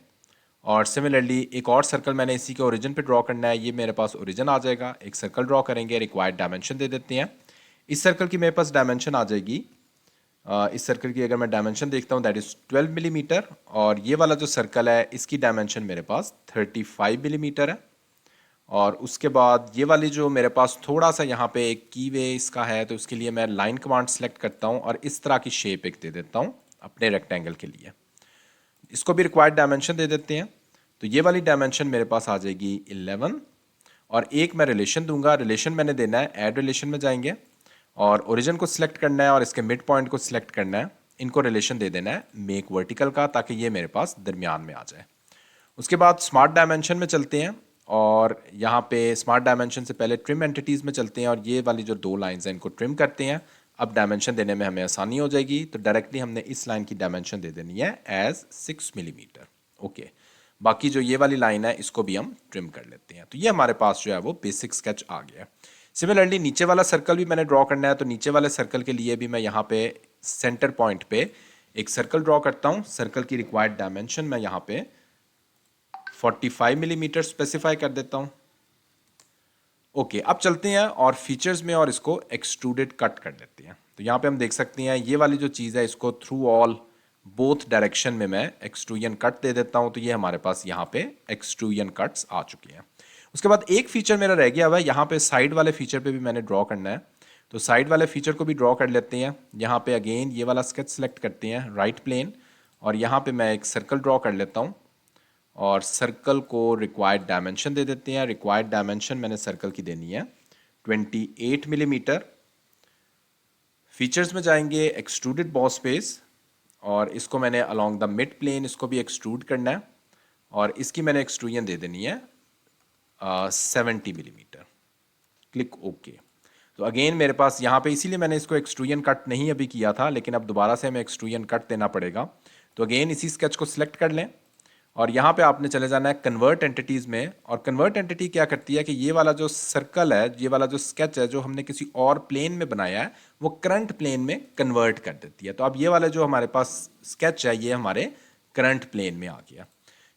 और सिमिलरली एक और सर्कल मैंने इसी के ओरिजिन पे ड्रॉ करना है। ये मेरे पास ओरिजिन आ जाएगा, एक सर्कल ड्रॉ करेंगे, रिक्वायर्ड डायमेंशन दे देते हैं। इस सर्कल की मेरे पास डायमेंशन आ जाएगी इस सर्कल की अगर मैं डायमेंशन देखता हूँ दैट इज़ 12 मिलीमीटर, और ये वाला जो सर्कल है इसकी डायमेंशन मेरे पास 35 मिलीमीटर है। और उसके बाद ये वाली जो मेरे पास थोड़ा सा यहाँ पे एक की वे इसका है, तो उसके लिए मैं लाइन कमांड सेलेक्ट करता हूँ और इस तरह की शेप एक दे देता हूँ अपने रेक्टेंगल के लिए। इसको भी रिक्वायर्ड डायमेंशन दे देते हैं। तो ये वाली डायमेंशन मेरे पास आ जाएगी 11, और एक मैं रिलेशन दूंगा। रिलेशन मैंने देना है, ऐड रिलेशन में जाएंगे और ओरिजिन को सिलेक्ट करना है और इसके मिड पॉइंट को सिलेक्ट करना है। इनको रिलेशन दे देना है मेक वर्टिकल का, ताकि ये मेरे पास दरमियान में आ जाए। उसके बाद स्मार्ट डायमेंशन में चलते हैं और यहाँ पे स्मार्ट डायमेंशन से पहले ट्रिम एंटिटीज़ में चलते हैं और ये वाली जो दो लाइंस हैं इनको ट्रिम करते हैं। अब डायमेंशन देने में हमें आसानी हो जाएगी, तो डायरेक्टली हमने इस लाइन की डायमेंशन दे देनी है एज 6 मिलीमीटर। ओके, बाकी जो ये वाली लाइन है इसको भी हम ट्रिम कर लेते हैं। तो ये हमारे पास जो है वो बेसिक स्केच आ गया। सिमिलरली नीचे वाला सर्कल भी मैंने ड्रॉ करना है, तो नीचे वाले सर्कल के लिए भी मैं यहाँ पे सेंटर पॉइंट पे एक सर्कल ड्रॉ करता हूँ। सर्कल की रिक्वायर्ड डायमेंशन मैं यहाँ पे 45 मिलीमीटर स्पेसिफाई कर देता हूँ। ओके, अब चलते हैं और फीचर्स में और इसको एक्सट्रूडेड कट कर लेते हैं। तो यहाँ पे हम देख सकते हैं ये वाली जो चीज़ है इसको थ्रू ऑल बोथ डायरेक्शन में मैं एक्सट्रूजन कट दे देता हूँ। तो ये हमारे पास यहाँ पे एक्सट्रूजन कट्स आ चुके हैं। उसके बाद एक फीचर मेरा रह गया हुआ है, यहाँ पे साइड वाले फीचर पे भी मैंने ड्रॉ करना है। तो साइड वाले फीचर को भी ड्रॉ कर लेते हैं। यहाँ पे अगेन ये वाला स्केच सेलेक्ट करते हैं राइट प्लेन, और यहाँ पे मैं एक सर्कल ड्रॉ कर लेता हूँ और सर्कल को रिक्वायर्ड डायमेंशन दे देते हैं। रिक्वायर्ड डायमेंशन मैंने सर्कल की देनी है 28 मिलीमीटर। फीचर्स में जाएंगे एक्सट्रूडेड बॉस बेस, और इसको मैंने अलोंग द मिड प्लेन इसको भी एक्सट्रूड करना है और इसकी मैंने एक्सट्रूजन दे देनी है 70 मिलीमीटर। Click okay. तो अगेन मेरे पास यहाँ पे, इसीलिए मैंने इसको एक्सट्रूजन कट नहीं अभी किया था, लेकिन अब दोबारा से हमें एक्सट्रूजन कट देना पड़ेगा। तो अगेन इसी स्केच को सिलेक्ट कर लें और यहाँ पे आपने चले जाना है कन्वर्ट एंटिटीज़ में। और कन्वर्ट एंटिटी क्या करती है कि ये वाला जो सर्कल है, ये वाला जो स्केच है जो हमने किसी और प्लेन में बनाया है, वो करंट प्लेन में कन्वर्ट कर देती है। तो अब ये वाला जो हमारे पास स्केच है ये हमारे करंट प्लेन में आ गया।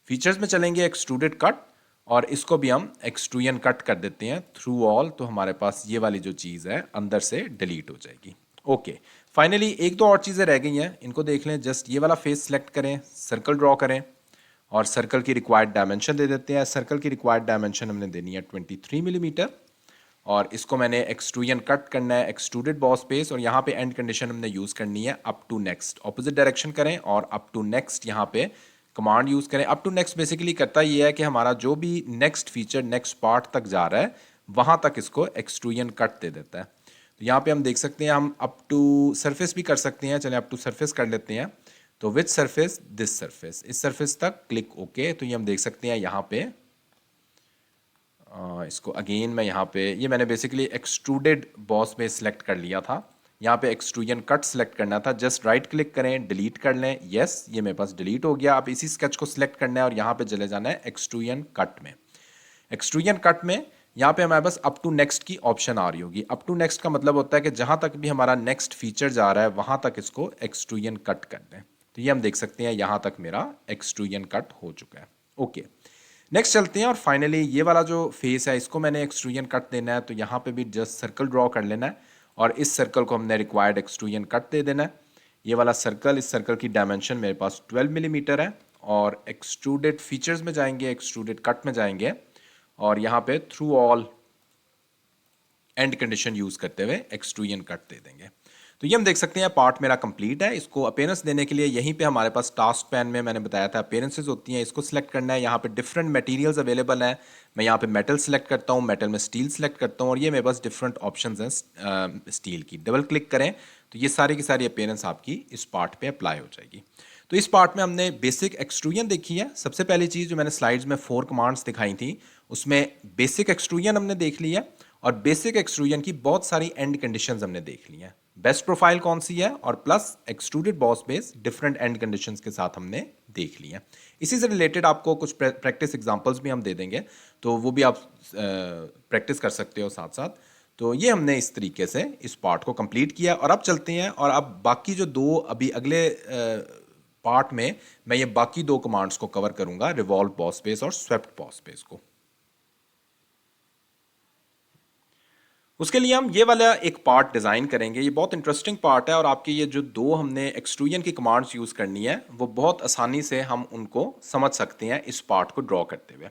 फीचर्स में चलेंगे एक्सट्रूडेड कट, और इसको भी हम एक्सट्रूजन कट कर देते हैं थ्रू ऑल। तो हमारे पास ये वाली जो चीज़ है अंदर से डिलीट हो जाएगी। ओके, फाइनली एक दो और चीज़ें रह गई हैं, इनको देख लें। जस्ट ये वाला फेस सेलेक्ट करें, सर्कल ड्रॉ करें और सर्कल की रिक्वायर्ड डायमेंशन दे देते हैं। सर्कल की रिक्वायर्ड डायमेंशन हमने देनी है 23 मिलीमीटर, और इसको मैंने एक्सट्रूजन कट करना है एक्सट्रूडेड बॉस बेस, और यहाँ पे एंड कंडीशन हमने यूज़ करनी है up to next. Opposite direction करें और अप टू नेक्स्ट यहाँ पे कमांड यूज़ करें। अप टू नेक्स्ट बेसिकली करता ये है कि हमारा जो भी नेक्स्ट फीचर नेक्स्ट पार्ट तक जा रहा है वहाँ तक इसको एक्सट्रूजन कट दे देता है। तो यहाँ पे हम देख सकते हैं हम अप टू सरफेस भी कर सकते हैं। चलें अप टू सरफेस कर लेते हैं। तो विच सरफेस, दिस सरफेस, इस सरफेस तक क्लिक ओके। तो ये हम देख सकते हैं यहाँ पे इसको अगेन मैं यहाँ पे, ये मैंने बेसिकली एक्सट्रूडेड बॉस में सिलेक्ट कर लिया था। यहाँ पे एक्सट्रूजन कट सिलेक्ट करना था। जस्ट राइट क्लिक करें, डिलीट कर लें। यस, ये मेरे पास डिलीट हो गया। अब इसी स्केच को सिलेक्ट करना है और यहाँ पे चले जाना है एक्सट्रूजन कट में। एक्सट्रूजन कट में यहाँ पे हमारे पास अप टू नेक्स्ट की ऑप्शन आ रही होगी। अप टू नेक्स्ट का मतलब होता है कि जहाँ तक भी हमारा नेक्स्ट फीचर जा रहा है वहाँ तक इसको एक्सट्रूजन कट कर दें। तो ये हम देख सकते हैं यहाँ तक मेरा एक्सट्रूजन कट हो चुका है। ओके, नेक्स्ट चलते हैं और फाइनली ये वाला जो फेस है इसको मैंने एक्सट्रूजन कट देना है। तो यहाँ पे भी जस्ट सर्कल ड्रॉ कर लेना है और इस सर्कल को हमने रिक्वायर्ड एक्सट्रूजन कट दे देना है। ये वाला सर्कल, इस सर्कल की डायमेंशन मेरे पास 12 मिलीमीटर है, और एक्सट्रूडेड फीचर्स में जाएंगे, एक्सट्रूडेड कट में जाएंगे और यहाँ पे through all and condition use करते हुए एक्सट्रूजन कट दे देंगे। तो ये हम देख सकते हैं पार्ट मेरा कंप्लीट है। इसको अपीयरेंस देने के लिए यहीं पे हमारे पास टास्क पैन में मैंने बताया था अपीयरेंसेस होती हैं, इसको सिलेक्ट करना है। यहाँ पे डिफरेंट मटेरियल्स अवेलेबल हैं। मैं यहाँ पे मेटल सेलेक्ट करता हूँ, मेटल में स्टील सेलेक्ट करता हूँ और ये मेरे पास डिफरेंट ऑप्शंस हैं स्टील की। डबल क्लिक करें तो ये सारी की सारी अपीयरेंस आपकी इस पार्ट पे अप्लाई हो जाएगी। तो इस पार्ट में हमने बेसिक एक्सट्रूजन देखी है। सबसे पहली चीज़ जो मैंने स्लाइड्स में 4 कमांड्स दिखाई थी उसमें बेसिक एक्सट्रूजन हमने देख ली है, और बेसिक एक्सट्रूजन की बहुत सारी एंड कंडीशंस हमने देख ली हैं। बेस्ट प्रोफाइल कौन सी है और plus extruded boss base different and conditions के साथ हमने देख ली हैं। इसी से रिलेटेड आपको कुछ प्रैक्टिस एग्जांपल्स भी हम दे देंगे, तो वो भी आप प्रैक्टिस कर सकते हो साथ साथ। तो ये हमने इस तरीके से इस पार्ट को कंप्लीट किया और अब चलते हैं और अब बाकी जो दो अभी अगले पार्ट में मैं ये बाकी 2 कमांड्स को कवर करूंगा, रिवॉल्व बॉस बेस और स्वेप्ट बॉस बेस को। उसके लिए हम ये वाला एक पार्ट डिज़ाइन करेंगे। ये बहुत इंटरेस्टिंग पार्ट है और आपके ये जो दो हमने एक्सट्रूजन की कमांड्स यूज़ करनी है वो बहुत आसानी से हम उनको समझ सकते हैं इस पार्ट को ड्रॉ करते हुए।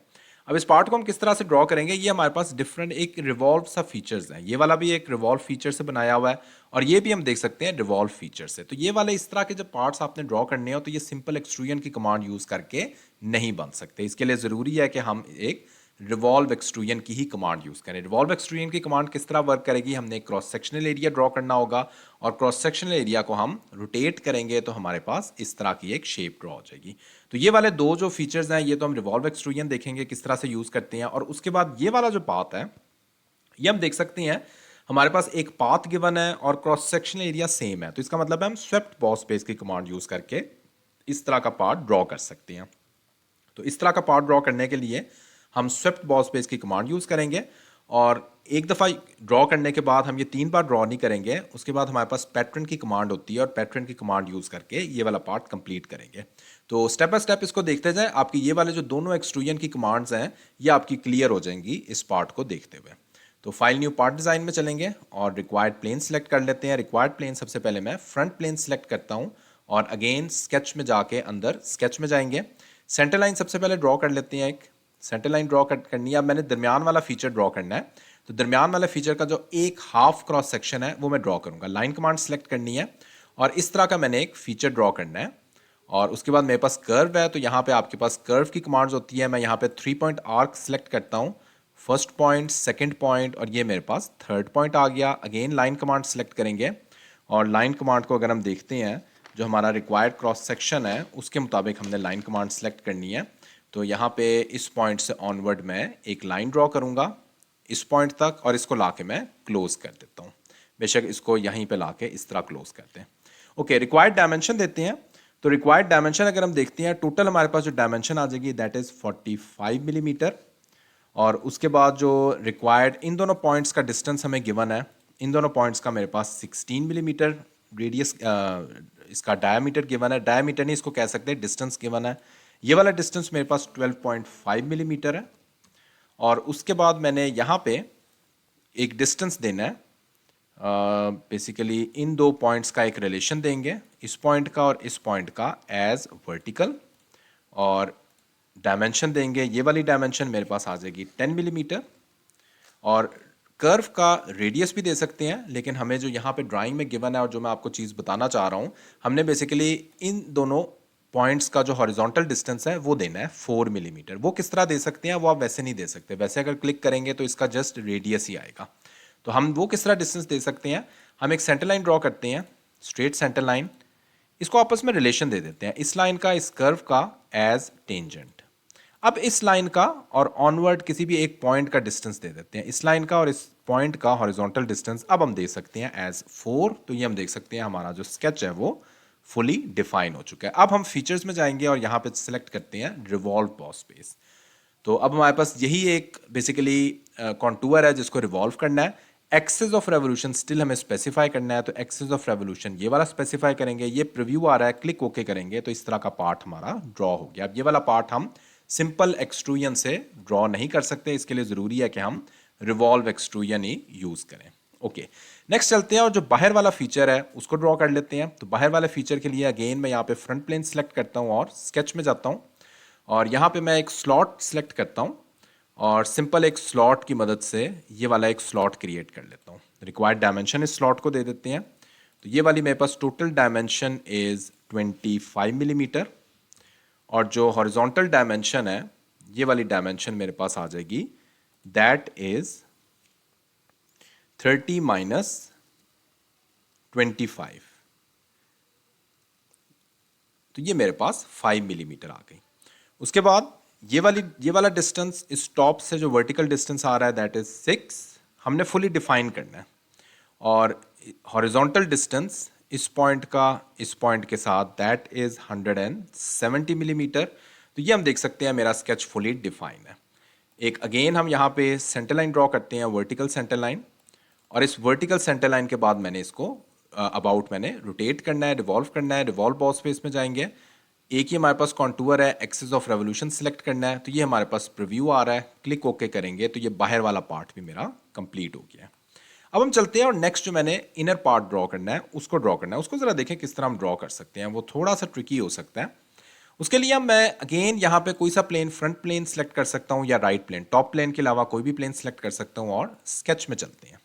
अब इस पार्ट को हम किस तरह से ड्रॉ करेंगे, ये हमारे पास डिफरेंट एक रिवॉल्व सा फीचर्स हैं। ये वाला भी एक रिवॉल्व फीचर से बनाया हुआ है और ये भी हम देख सकते हैं रिवॉल्व फीचर से। तो ये वाले इस तरह के जब पार्ट्स आपने ड्रॉ करने हो तो ये सिंपल एक्सट्रूजन की कमांड यूज़ करके नहीं बन सकते। इसके लिए ज़रूरी है कि हम एक रिवॉल्व एक्सट्रूजन की ही कमांड यूज़ करें। रिवॉल्व एक्सट्रूजन की कमांड किस तरह वर्क करेगी, हमने एक क्रॉस सेक्शनल एरिया ड्रॉ करना होगा और क्रॉस सेक्शनल एरिया को हम रोटेट करेंगे तो हमारे पास इस तरह की एक शेप ड्रॉ हो जाएगी। तो ये वाले दो जो फीचर्स हैं ये तो हम रिवॉल्व एक्सट्रूजन देखेंगे किस तरह से यूज़ करते हैं। और उसके बाद ये वाला जो पाथ है ये हम देख सकते हैं हमारे पास एक पाथ गिवन है और क्रॉस सेक्शनल एरिया सेम है। तो इसका मतलब है हम स्वेप्ट बॉस स्पेस की कमांड यूज़ करके इस तरह का पार्ट ड्रॉ कर सकते हैं। तो इस तरह का पार्ट ड्रॉ करने के लिए हम स्वेप्ट बॉस स्पेस की कमांड यूज़ करेंगे और एक दफ़ा ड्रॉ करने के बाद हम ये 3 बार ड्रॉ नहीं करेंगे। उसके बाद हमारे पास पैटर्न की कमांड होती है और पैटर्न की कमांड यूज़ करके ये वाला पार्ट कंप्लीट करेंगे। तो स्टेप बाय स्टेप इसको देखते जाएं। आपकी ये वाले जो दोनों एक्सट्रूजन की कमांड्स हैं ये आपकी क्लियर हो जाएंगी इस पार्ट को देखते हुए। तो फाइल न्यू पार्ट डिज़ाइन में चलेंगे और रिक्वायर्ड प्लेन सेलेक्ट कर लेते हैं। रिक्वायर्ड प्लेन सबसे पहले मैं फ्रंट प्लेन सेलेक्ट करता हूँ और अगेन स्केच में जाके अंदर स्केच में जाएंगे। सेंटर लाइन सबसे पहले ड्रॉ कर लेते हैं। एक सेंटर लाइन ड्रॉ करनी है। अब मैंने दरमियान वाला फीचर ड्रॉ करना है तो दरमियान वाले फीचर का जो एक हाफ क्रॉस सेक्शन है वो मैं ड्रॉ करूँगा। लाइन कमांड सेलेक्ट करनी है और इस तरह का मैंने एक फीचर ड्रॉ करना है। और उसके बाद मेरे पास कर्व है तो यहाँ पे आपके पास कर्व की कमांड्स होती है। मैं यहाँ पे 3 पॉइंट आर्क सेलेक्ट करता हूँ, फर्स्ट पॉइंट, सेकंड पॉइंट और ये मेरे पास थर्ड पॉइंट आ गया। अगेन लाइन कमांड सेलेक्ट करेंगे और लाइन कमांड को अगर हम देखते हैं जो हमारा रिक्वायर्ड क्रॉस सेक्शन है उसके मुताबिक हमने लाइन कमांड सेलेक्ट करनी है। तो यहाँ पे इस पॉइंट से ऑनवर्ड मैं एक लाइन ड्रॉ करूँगा इस पॉइंट तक और इसको ला के मैं क्लोज कर देता हूँ। बेशक इसको यहीं पे ला के इस तरह क्लोज करते हैं। ओके, रिक्वायर्ड डायमेंशन देते हैं। तो रिक्वायर्ड डायमेंशन अगर हम देखते हैं टोटल हमारे पास जो डायमेंशन आ जाएगी दैट इज़ 45 मिलीमीटर। और उसके बाद जो रिक्वायर्ड इन दोनों पॉइंट्स का डिस्टेंस हमें गिवन है, इन दोनों पॉइंट्स का मेरे पास 16 मिलीमीटर रेडियस इसका डायमीटर गिवन है। डायमीटर नहीं इसको कह सकते, डिस्टेंस गिवन है। ये वाला डिस्टेंस मेरे पास 12.5 मिलीमीटर है। और उसके बाद मैंने यहाँ पे एक डिस्टेंस देना है। बेसिकली इन दो पॉइंट्स का एक रिलेशन देंगे, इस पॉइंट का और इस पॉइंट का एज वर्टिकल। और डायमेंशन देंगे, ये वाली डायमेंशन मेरे पास आ जाएगी 10 मिलीमीटर। और कर्व का रेडियस भी दे सकते हैं लेकिन हमें जो यहाँ पे ड्राइंग में गिवन है और जो मैं आपको चीज़ बताना चाह रहा हूँ, हमने बेसिकली इन दोनों पॉइंट्स का जो हॉरिजॉन्टल डिस्टेंस है वो देना है 4 मिलीमीटर। वो किस तरह दे सकते हैं वो आप वैसे नहीं दे सकते। वैसे अगर क्लिक करेंगे तो इसका जस्ट रेडियस ही आएगा। तो हम वो किस तरह डिस्टेंस दे सकते हैं, हम एक सेंटर लाइन ड्रॉ करते हैं, स्ट्रेट सेंटर लाइन, इसको आपस में रिलेशन दे देते हैं इस लाइन का इस कर्व का एज टेंजेंट। अब इस लाइन का और ऑनवर्ड किसी भी एक पॉइंट का डिस्टेंस दे देते हैं, इस लाइन का और इस पॉइंट का हॉरिजॉन्टल डिस्टेंस अब हम दे सकते हैं एज 4। तो ये हम देख सकते हैं हमारा जो स्केच है वो फुली डिफाइन हो चुका है। अब हम फीचर्स में जाएंगे और यहाँ पे सिलेक्ट करते हैं रिवॉल्व बॉस स्पेस। तो अब हमारे पास यही एक बेसिकली कॉन्टूर है जिसको रिवॉल्व करना है। एक्सिस ऑफ रेवोल्यूशन स्टिल हमें स्पेसिफाई करना है तो एक्सिस ऑफ रेवोल्यूशन ये वाला स्पेसिफाई करेंगे। ये प्रीव्यू आ रहा है, क्लिक ओके करेंगे तो इस तरह का पार्ट हमारा ड्रॉ हो गया। अब ये वाला पार्ट हम सिंपल एक्सट्रूजन से ड्रॉ नहीं कर सकते, इसके लिए ज़रूरी है कि हम रिवॉल्व एक्सट्रूजन ही यूज़ करें। ओके, नेक्स्ट चलते हैं और जो बाहर वाला फीचर है उसको ड्रॉ कर लेते हैं। तो बाहर वाले फीचर के लिए अगेन मैं यहाँ पे फ्रंट प्लेन सेलेक्ट करता हूँ और स्केच में जाता हूँ और यहाँ पे मैं एक स्लॉट सेलेक्ट करता हूँ और सिंपल एक स्लॉट की मदद से ये वाला एक स्लॉट क्रिएट कर लेता हूँ। रिक्वायर्ड डायमेंशन इस स्लॉट को दे देते हैं। तो ये वाली मेरे पास टोटल डायमेंशन इज़ 25 मिलीमीटर और जो हॉरिजॉन्टल डायमेंशन है ये वाली डायमेंशन मेरे पास आ जाएगी दैट इज़ 30 माइनस 25। तो ये मेरे पास 5 मिलीमीटर आ गई। उसके बाद ये वाला डिस्टेंस इस टॉप से जो वर्टिकल डिस्टेंस आ रहा है दैट इज 6, हमने फुली डिफाइन करना है। और हॉरिजॉन्टल डिस्टेंस इस पॉइंट का इस पॉइंट के साथ दैट इज 170 मिलीमीटर। तो ये हम देख सकते हैं मेरा स्केच फुली डिफाइन है। एक अगेन हम यहाँ पे सेंटर लाइन ड्रॉ करते हैं, वर्टिकल सेंटर लाइन, और इस वर्टिकल सेंटर लाइन के बाद मैंने इसको अबाउट मैंने रोटेट करना है, रिवॉल्व करना है। रिवॉल्व बॉस स्पेस में जाएंगे, एक ही हमारे पास कॉन्टूर है, एक्सिस ऑफ रेवोल्यूशन सेलेक्ट करना है। तो ये हमारे पास प्रीव्यू आ रहा है, क्लिक ओके करेंगे तो ये बाहर वाला पार्ट भी मेरा कंप्लीट हो गया है। अब हम चलते हैं और नेक्स्ट जो मैंने इनर पार्ट ड्रॉ करना है उसको ड्रॉ करना है। उसको ज़रा देखें किस तरह हम ड्रॉ कर सकते हैं, वो थोड़ा सा ट्रिकी हो सकता है। उसके लिए मैं अगेन यहाँ पे कोई सा प्लेन, फ्रंट प्लेन सेलेक्ट कर सकता हूँ या राइट प्लेन, टॉप प्लेन के अलावा कोई भी प्लेन सेलेक्ट कर सकता हूँ और स्केच में चलते हैं।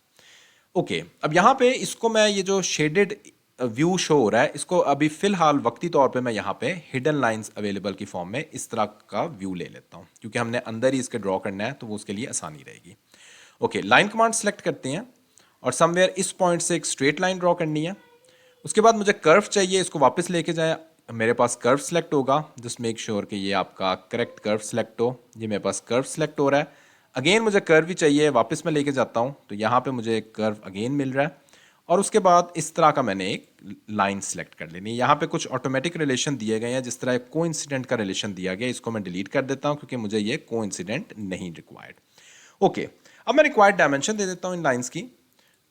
ओके, अब यहाँ पे इसको मैं, ये जो शेडेड व्यू शो हो रहा है, इसको अभी फिलहाल वक्ती तौर पे मैं यहाँ पे हिडन लाइंस अवेलेबल की फॉर्म में इस तरह का व्यू ले लेता हूँ, क्योंकि हमने अंदर ही इसके ड्रॉ करना है तो वो उसके लिए आसानी रहेगी। ओके, लाइन कमांड सेलेक्ट करते हैं और समवेयर इस पॉइंट से एक स्ट्रेट लाइन ड्रॉ करनी है। उसके बाद मुझे कर्व चाहिए, इसको वापस लेके जाए, मेरे पास कर्व सेलेक्ट होगा। जस्ट मेक श्योर कि ये आपका करेक्ट कर्व सेलेक्ट हो। ये मेरे पास कर्व सेलेक्ट हो रहा है। अगेन मुझे कर्व ही चाहिए, वापस मैं लेके जाता हूँ तो यहाँ पे मुझे एक कर्व अगेन मिल रहा है। और उसके बाद इस तरह का मैंने एक लाइन सेलेक्ट कर लेनी है। यहाँ पे कुछ ऑटोमेटिक रिलेशन दिए गए हैं, जिस तरह एक कोइंसिडेंट का रिलेशन दिया गया, इसको मैं डिलीट कर देता हूँ क्योंकि मुझे ये कोइंसिडेंट नहीं रिक्वायर्ड। ओके, अब मैं रिक्वायर्ड डायमेंशन दे देता हूँ इन लाइन्स की।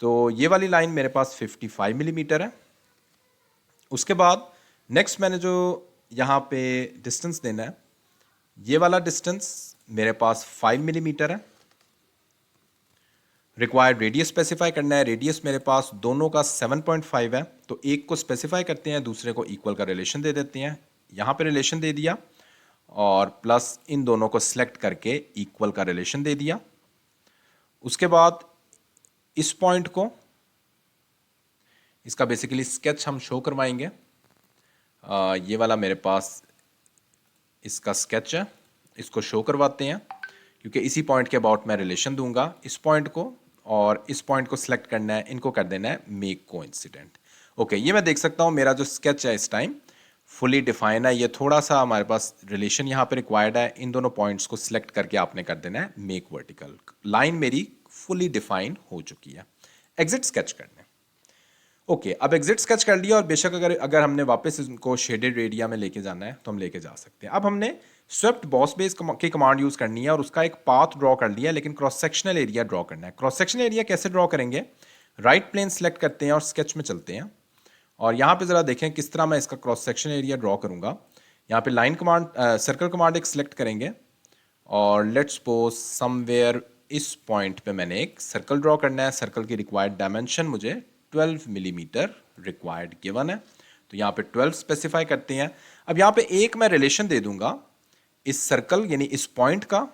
तो ये वाली लाइन मेरे पास 55 मिलीमीटर है। उसके बाद नेक्स्ट मैंने जो यहाँ पे डिस्टेंस देना है, ये वाला डिस्टेंस मेरे पास 5 मिलीमीटर है। रिक्वायर्ड रेडियस स्पेसिफाई करना है। रेडियस मेरे पास दोनों का 7.5 है, तो एक को स्पेसिफाई करते हैं, दूसरे को इक्वल का रिलेशन दे देते हैं। यहाँ पे रिलेशन दे दिया और प्लस इन दोनों को सिलेक्ट करके इक्वल का रिलेशन दे दिया। उसके बाद इस पॉइंट को, इसका बेसिकली स्केच हम शो करवाएंगे। ये वाला मेरे पास इसका स्केच है, इसको शो करवाते हैं क्योंकि इसी पॉइंट के अबाउट मैं रिलेशन दूंगा। इस पॉइंट को और इस पॉइंट को सिलेक्ट करना है, इनको कर देना है मेक कोइंसिडेंट। ओके, ये मैं देख सकता हूँ मेरा जो स्केच है इस टाइम फुली डिफाइन है। ये थोड़ा सा हमारे पास रिलेशन यहाँ पे रिक्वायर्ड है। इन दोनों पॉइंट्स को सिलेक्ट करके आपने कर देना है मेक वर्टिकल। लाइन मेरी फुली डिफाइन हो चुकी है। एग्जिट स्केच करने। ओके, अब एग्जिट स्केच कर लिया और बेशक अगर अगर हमने वापस इनको शेडेड एरिया में लेके जाना है तो हम लेके जा सकते हैं। अब हमने स्वेप्ट बॉस बेस की कमांड यूज करनी है और उसका एक पाथ ड्रॉ कर लिया, लेकिन क्रॉस सेक्शनल एरिया ड्रॉ करना है। क्रॉस सेक्शनल एरिया कैसे ड्रॉ करेंगे? राइट प्लेन सेलेक्ट करते हैं और स्केच में चलते हैं और यहाँ पे जरा देखें किस तरह मैं इसका क्रॉस सेक्शन एरिया ड्रॉ करूंगा। यहाँ पे लाइन कमांड, सर्कल कमांड एक सिलेक्ट करेंगे और लेट्स सपोज समवेयर इस पॉइंट पे मैंने एक सर्कल ड्रॉ करना है। सर्कल की रिक्वायर्ड डायमेंशन मुझे 12 मिलीमीटर रिक्वायर्ड गिवन है, तो यहाँ पे 12 स्पेसिफाई करते हैं। अब यहाँ पे एक मैं रिलेशन दे दूंगा इस सर्कल यानी इस पॉइंट का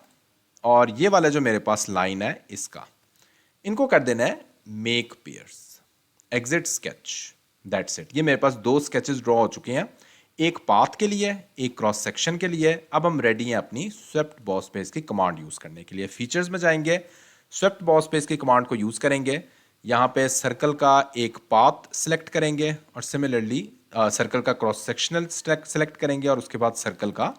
और ये वाला जो मेरे पास लाइन है इसका, इनको कर देना है make pairs. Exit sketch, that's it. ये मेरे पास दो स्केचेस ड्रॉ हो चुके हैं, एक पाथ के लिए, एक क्रॉस सेक्शन के लिए। अब हम रेडी हैं अपनी स्वेप्ट बॉस बेस की कमांड यूज करने के लिए। फीचर्स में जाएंगे, स्वेप्ट बॉस बेस की कमांड को यूज करेंगे। यहाँ पे सर्कल का एक पाथ सिलेक्ट करेंगे और सिमिलरली सर्कल का क्रॉस सेक्शनल सेलेक्ट करेंगे और उसके बाद सर्कल का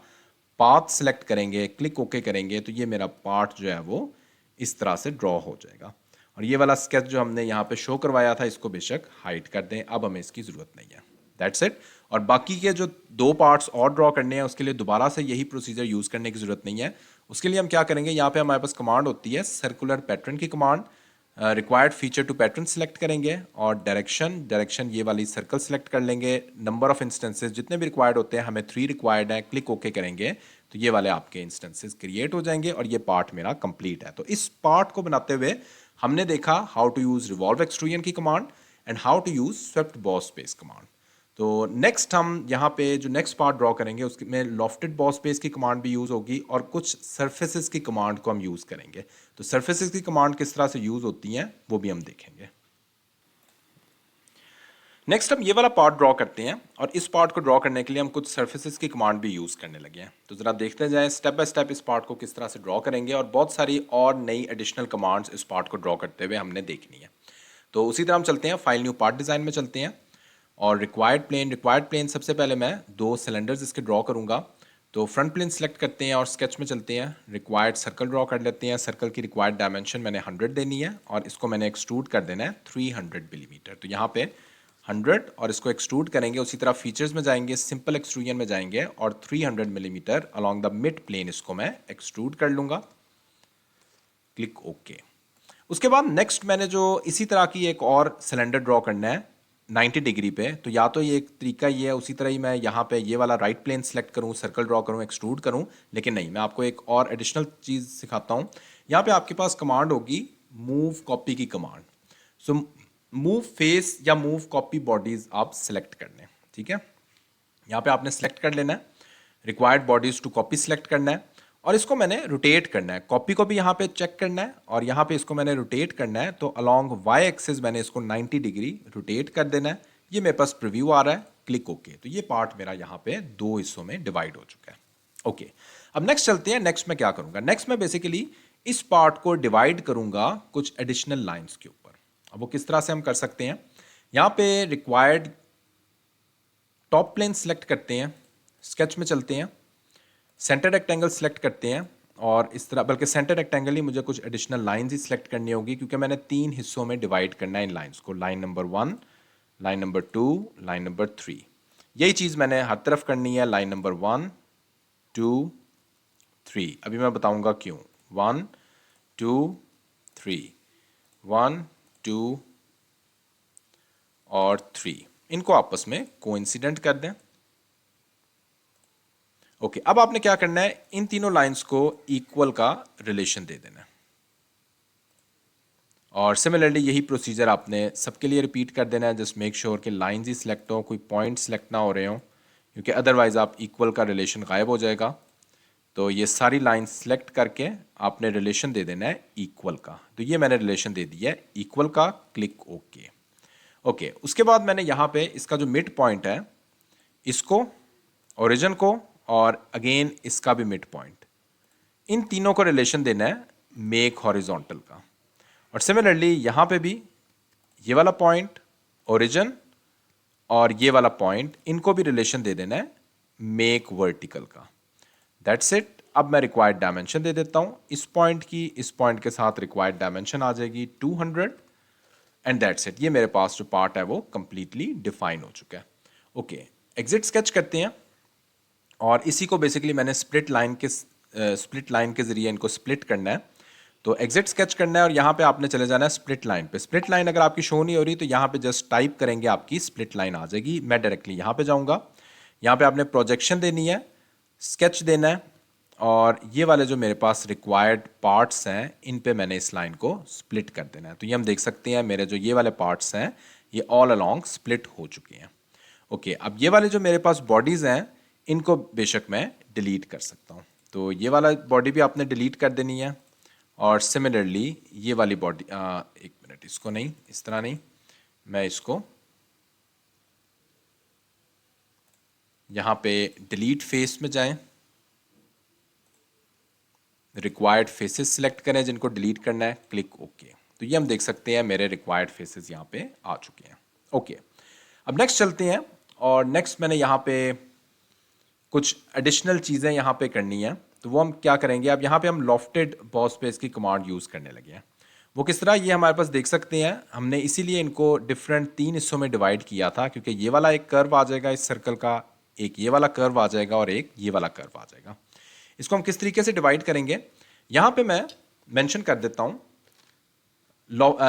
पाथ सिलेक्ट करेंगे, क्लिक ओके करेंगे, तो ये मेरा पार्ट जो है वो इस तरह से ड्रॉ हो जाएगा। और ये वाला स्केच जो हमने यहाँ पे शो करवाया था इसको बेशक हाइड कर दें, अब हमें इसकी ज़रूरत नहीं है। That's it. और बाकी के जो दो पार्ट्स और ड्रॉ करने हैं उसके लिए दोबारा से यही प्रोसीजर यूज़ करने की ज़रूरत नहीं है। उसके लिए हम क्या करेंगे, यहाँ पे हमारे पास कमांड होती है सर्कुलर पैटर्न की command. Required feature to pattern select करेंगे और डायरेक्शन ये वाली सर्कल सेलेक्ट कर लेंगे। नंबर ऑफ इंस्टेंसेस जितने भी रिक्वायर्ड होते हैं, हमें 3 रिक्वायर्ड है, क्लिक ओके करेंगे तो ये वाले आपके इंस्टेंसेस क्रिएट हो जाएंगे और ये पार्ट मेरा कंप्लीट है। तो इस पार्ट को बनाते हुए हमने देखा how to use revolve extrusion की command and how to use swept boss base command. तो नेक्स्ट हम यहाँ पे जो नेक्स्ट पार्ट ड्रॉ करेंगे उसमें लॉफ्टेड बॉस बेस की कमांड भी यूज़ होगी और कुछ सरफेसेस की कमांड को हम यूज़ करेंगे। तो सरफेसेस की कमांड किस तरह से यूज़ होती हैं वो भी हम देखेंगे। नेक्स्ट हम ये वाला पार्ट ड्रॉ करते हैं और इस पार्ट को ड्रॉ करने के लिए हम कुछ सरफेसेस की कमांड भी यूज़ करने लगे हैं। तो ज़रा देखते जाएं स्टेप बाय स्टेप इस पार्ट को किस तरह से ड्रॉ करेंगे और बहुत सारी और नई एडिशनल कमांड्स इस पार्ट को ड्रॉ करते हुए हमने देखनी है। तो उसी तरह हम चलते हैं, फाइल न्यू पार्ट डिज़ाइन में चलते हैं और रिक्वायर्ड प्लेन सबसे पहले मैं 2 सिलेंडर्स इसके ड्रॉ करूंगा। तो फ्रंट प्लेन सेलेक्ट करते हैं और स्केच में चलते हैं। रिक्वायर्ड सर्कल ड्रॉ कर लेते हैं। सर्कल की रिक्वायर्ड डायमेंशन मैंने 100 देनी है और इसको मैंने एक्सट्रूड कर देना है 300 मिलीमीटर। तो यहाँ पे 100 और इसको एक्सट्रूड करेंगे। उसी तरह फीचर्स में जाएंगे, सिंपल एक्सट्रूजन में जाएंगे और 300 millimetre along the mid plane इसको मैं एक्सट्रूड कर लूँगा। Click okay. उसके बाद नेक्स्ट मैंने जो इसी तरह की एक और सिलेंडर ड्रॉ करना है 90 डिग्री पे। तो या तो ये एक तरीका ये है, उसी तरह ही मैं यहाँ पे ये वाला राइट प्लेन सेलेक्ट करूँ, सर्कल ड्रॉ करूँ, एक्सट्रूड करूँ, लेकिन नहीं, मैं आपको एक और एडिशनल चीज़ सिखाता हूँ। यहाँ पे आपके पास कमांड होगी मूव कॉपी की कमांड। सो मूव फेस या मूव कॉपी बॉडीज आप सिलेक्ट कर लें, ठीक है। यहाँ पे आपने सेलेक्ट कर लेना है, required bodies to copy select करना है और इसको मैंने रोटेट करना है। कॉपी को भी यहाँ पे चेक करना है और यहाँ पे इसको मैंने रोटेट करना है, तो अलोंग वाई एक्सिस मैंने इसको 90 डिग्री रोटेट कर देना है। ये मेरे पास प्रीव्यू आ रहा है, क्लिक ओके। तो ये पार्ट मेरा यहाँ पे 2 हिस्सों में डिवाइड हो चुका है। ओके, अब नेक्स्ट चलते हैं। नेक्स्ट मैं क्या करूँगा, नेक्स्ट मैं बेसिकली इस पार्ट को डिवाइड करूँगा कुछ एडिशनल लाइन्स के ऊपर। अब वो किस तरह से हम कर सकते हैं, यहाँ पे रिक्वायर्ड टॉप प्लेन सेलेक्ट करते हैं, स्केच में चलते हैं, सेंटर रेक्टेंगल सेलेक्ट करते हैं और इस तरह, बल्कि सेंटर रेक्टेंगल ही मुझे कुछ एडिशनल लाइंस ही सिलेक्ट करनी होगी क्योंकि मैंने 3 हिस्सों में डिवाइड करना है इन लाइंस को। Line number 1, line number 2, line number 3। यही चीज़ मैंने हर तरफ करनी है, लाइन नंबर 1, 2, 3। अभी मैं बताऊंगा क्यों। 1, 2, 3, 1, 2 और 3, इनको आपस में कोइंसिडेंट कर दें। ओके, अब आपने क्या करना है, इन तीनों लाइंस को इक्वल का रिलेशन दे देना है और सिमिलरली यही प्रोसीजर आपने सबके लिए रिपीट कर देना है। जस्ट मेक श्योर कि लाइंस ही सिलेक्ट हो, कोई पॉइंट सिलेक्ट ना हो रहे हो, क्योंकि अदरवाइज आप इक्वल का रिलेशन गायब हो जाएगा। तो ये सारी लाइन सेलेक्ट करके आपने रिलेशन दे देना है इक्वल का। तो ये मैंने रिलेशन दे दिया है इक्वल का, क्लिक ओके। ओके, उसके बाद मैंने यहाँ पे इसका जो मिड पॉइंट है, इसको, ओरिजिन को और अगेन इसका भी मिड पॉइंट, इन तीनों को रिलेशन देना है मेक हॉरिजॉन्टल का। और सिमिलरली यहाँ पे भी ये वाला पॉइंट, ओरिजिन और ये वाला पॉइंट, इनको भी रिलेशन दे देना है मेक वर्टिकल का। That's it. अब मैं रिक्वायर्ड डायमेंशन दे देता हूँ इस पॉइंट की, इस पॉइंट के साथ रिक्वायर्ड डायमेंशन आ जाएगी 200 एंड दैट्स इट। ये मेरे पास जो पार्ट है वो कंप्लीटली डिफाइन हो चुका है। ओके, एग्जिट स्केच करते हैं और इसी को बेसिकली मैंने स्प्लिट लाइन के जरिए इनको स्प्लिट करना है। तो एग्जिट स्केच करना है और यहाँ पे आपने चले जाना है स्प्लिट लाइन पे। स्प्लिट लाइन अगर आपकी शो नहीं हो रही तो यहाँ पे जस्ट टाइप करेंगे, आपकी स्प्लिट लाइन आ जाएगी। मैं डायरेक्टली यहाँ पे जाऊँगा, यहाँ पे आपने प्रोजेक्शन देनी है, स्केच देना है और ये वाले जो मेरे पास रिक्वायर्ड पार्ट्स हैं, इन पे मैंने इस लाइन को स्प्लिट कर देना है। तो ये हम देख सकते हैं मेरे जो ये वाले पार्ट्स हैं ये ऑल अलोंग स्प्लिट हो चुके हैं। ओके, अब ये वाले जो मेरे पास बॉडीज़ हैं इनको बेशक मैं डिलीट कर सकता हूँ। तो ये वाला बॉडी भी आपने डिलीट कर देनी है और सिमिलरली ये वाली बॉडी, एक मिनट, इसको नहीं, इस तरह नहीं, मैं इसको यहाँ पे डिलीट फेस में जाएं, रिक्वायर्ड फेसेस सिलेक्ट करें जिनको डिलीट करना है, क्लिक ओके। तो ये हम देख सकते हैं मेरे रिक्वायर्ड फेसेस यहाँ पे आ चुके हैं। ओके, अब नेक्स्ट चलते हैं और नेक्स्ट मैंने यहाँ पे कुछ एडिशनल चीज़ें यहाँ पे करनी है। तो वो हम क्या करेंगे, अब यहाँ पे हम लॉफ्टेड बॉस स्पेस की कमांड यूज़ करने लगे हैं। वो किस तरह, ये हमारे पास देख सकते हैं, हमने इसीलिए इनको डिफरेंट 3 हिस्सों में डिवाइड किया था क्योंकि ये वाला एक कर्व आ जाएगा इस सर्कल का, एक ये वाला कर्व आ जाएगा और एक ये वाला कर्व आ जाएगा। इसको हम किस तरीके से डिवाइड करेंगे, यहाँ पे मैं मेंशन कर देता हूँ।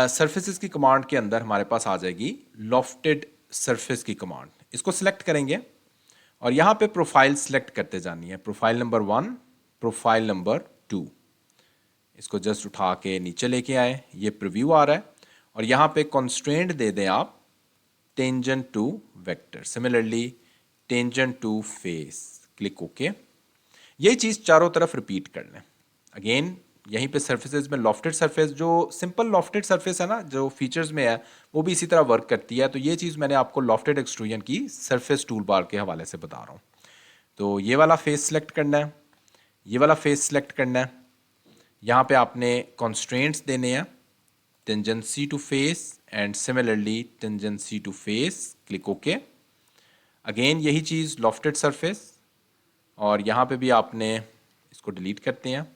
सरफेसेस की कमांड के अंदर हमारे पास आ जाएगी लॉफ्टेड सरफेस की कमांड। इसको सिलेक्ट करेंगे और यहाँ पे प्रोफाइल सिलेक्ट करते जानी है, प्रोफाइल नंबर 1, प्रोफाइल नंबर 2। इसको जस्ट उठा के नीचे लेके आए, ये प्रीव्यू आ रहा है और यहाँ पे कंस्ट्रेंट दे दें आप tangent to vector, similarly tangent to face, click okay. यही चीज़ चारों तरफ रिपीट कर लें। अगेन यहीं पे सरफेसेस में लॉफ्टेड सरफेस, जो सिंपल लॉफ्टेड सरफेस है ना जो फीचर्स में है, वो भी इसी तरह वर्क करती है। तो ये चीज़ मैंने आपको लॉफ्टेड एक्सट्रूजन की सरफेस टूल बार के हवाले से बता रहा हूँ। तो ये वाला फेस सिलेक्ट करना है, ये वाला फेस सिलेक्ट करना है, यहाँ पे आपने कॉन्स्ट्रेंट्स देने हैं tangency to face and similarly tangency to face, click okay. Again यही चीज़ लॉफ्टेड सरफेस और यहाँ पे भी आपने इसको डिलीट करते हैं,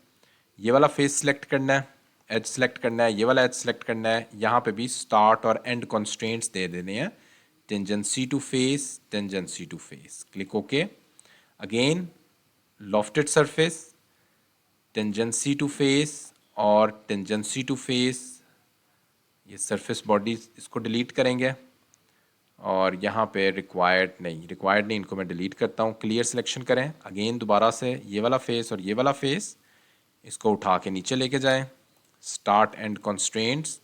ये वाला फेस सिलेक्ट करना है, एज सेलेक्ट करना है, ये वाला एज सेलेक्ट करना है, यहाँ पे भी स्टार्ट और एंड कॉन्स्ट्रेंट्स दे देने हैं tangency to face, tangency to face, click okay. Again lofted surface, tangency to face और टेंजेंसी टू फेस, ये सरफेस बॉडी इसको डिलीट करेंगे और यहाँ पे रिक्वायर्ड नहीं, इनको मैं डिलीट करता हूँ। क्लियर सिलेक्शन करें, अगेन दोबारा से ये वाला फेस और ये वाला फेस, इसको उठा के नीचे लेके जाएं, start and constraints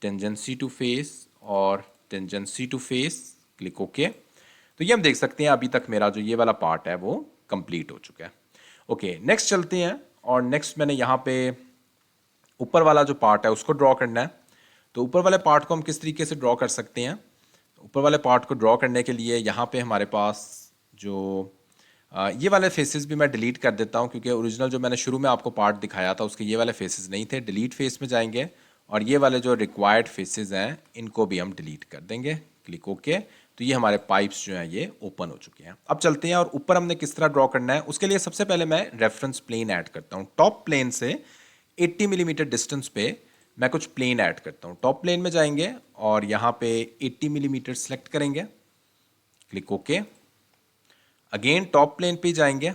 tangency to face और tangency to face, click okay. तो ये हम देख सकते हैं अभी तक मेरा जो ये वाला पार्ट है वो कंप्लीट हो चुका है। ओके, नेक्स्ट चलते हैं और नेक्स्ट मैंने यहाँ पे ऊपर वाला जो पार्ट है उसको ड्रॉ करना है। तो ऊपर वाले पार्ट को हम किस तरीके से ड्रॉ कर सकते हैं? ऊपर वाले पार्ट को ड्रॉ करने के लिए यहाँ पे हमारे पास जो ये वाले फेसेस भी मैं डिलीट कर देता हूँ, क्योंकि ओरिजिनल जो मैंने शुरू में आपको पार्ट दिखाया था उसके ये वाले फेसेस नहीं थे। डिलीट फेस में जाएंगे और ये वाले जो रिक्वायर्ड फेसेस हैं इनको भी हम डिलीट कर देंगे, क्लिक ओके। तो ये हमारे पाइप्स जो हैं ये ओपन हो चुके हैं। अब चलते हैं और ऊपर हमने किस तरह ड्रॉ करना है उसके लिए सबसे पहले मैं रेफरेंस प्लेन ऐड करता हूँ। टॉप प्लेन से 80 मिलीमीटर डिस्टेंस पे मैं कुछ प्लेन ऐड करता हूँ। टॉप प्लेन में जाएंगे और यहाँ पे 80 मिलीमीटर सेलेक्ट करेंगे, click okay. Again top plane पे जाएंगे,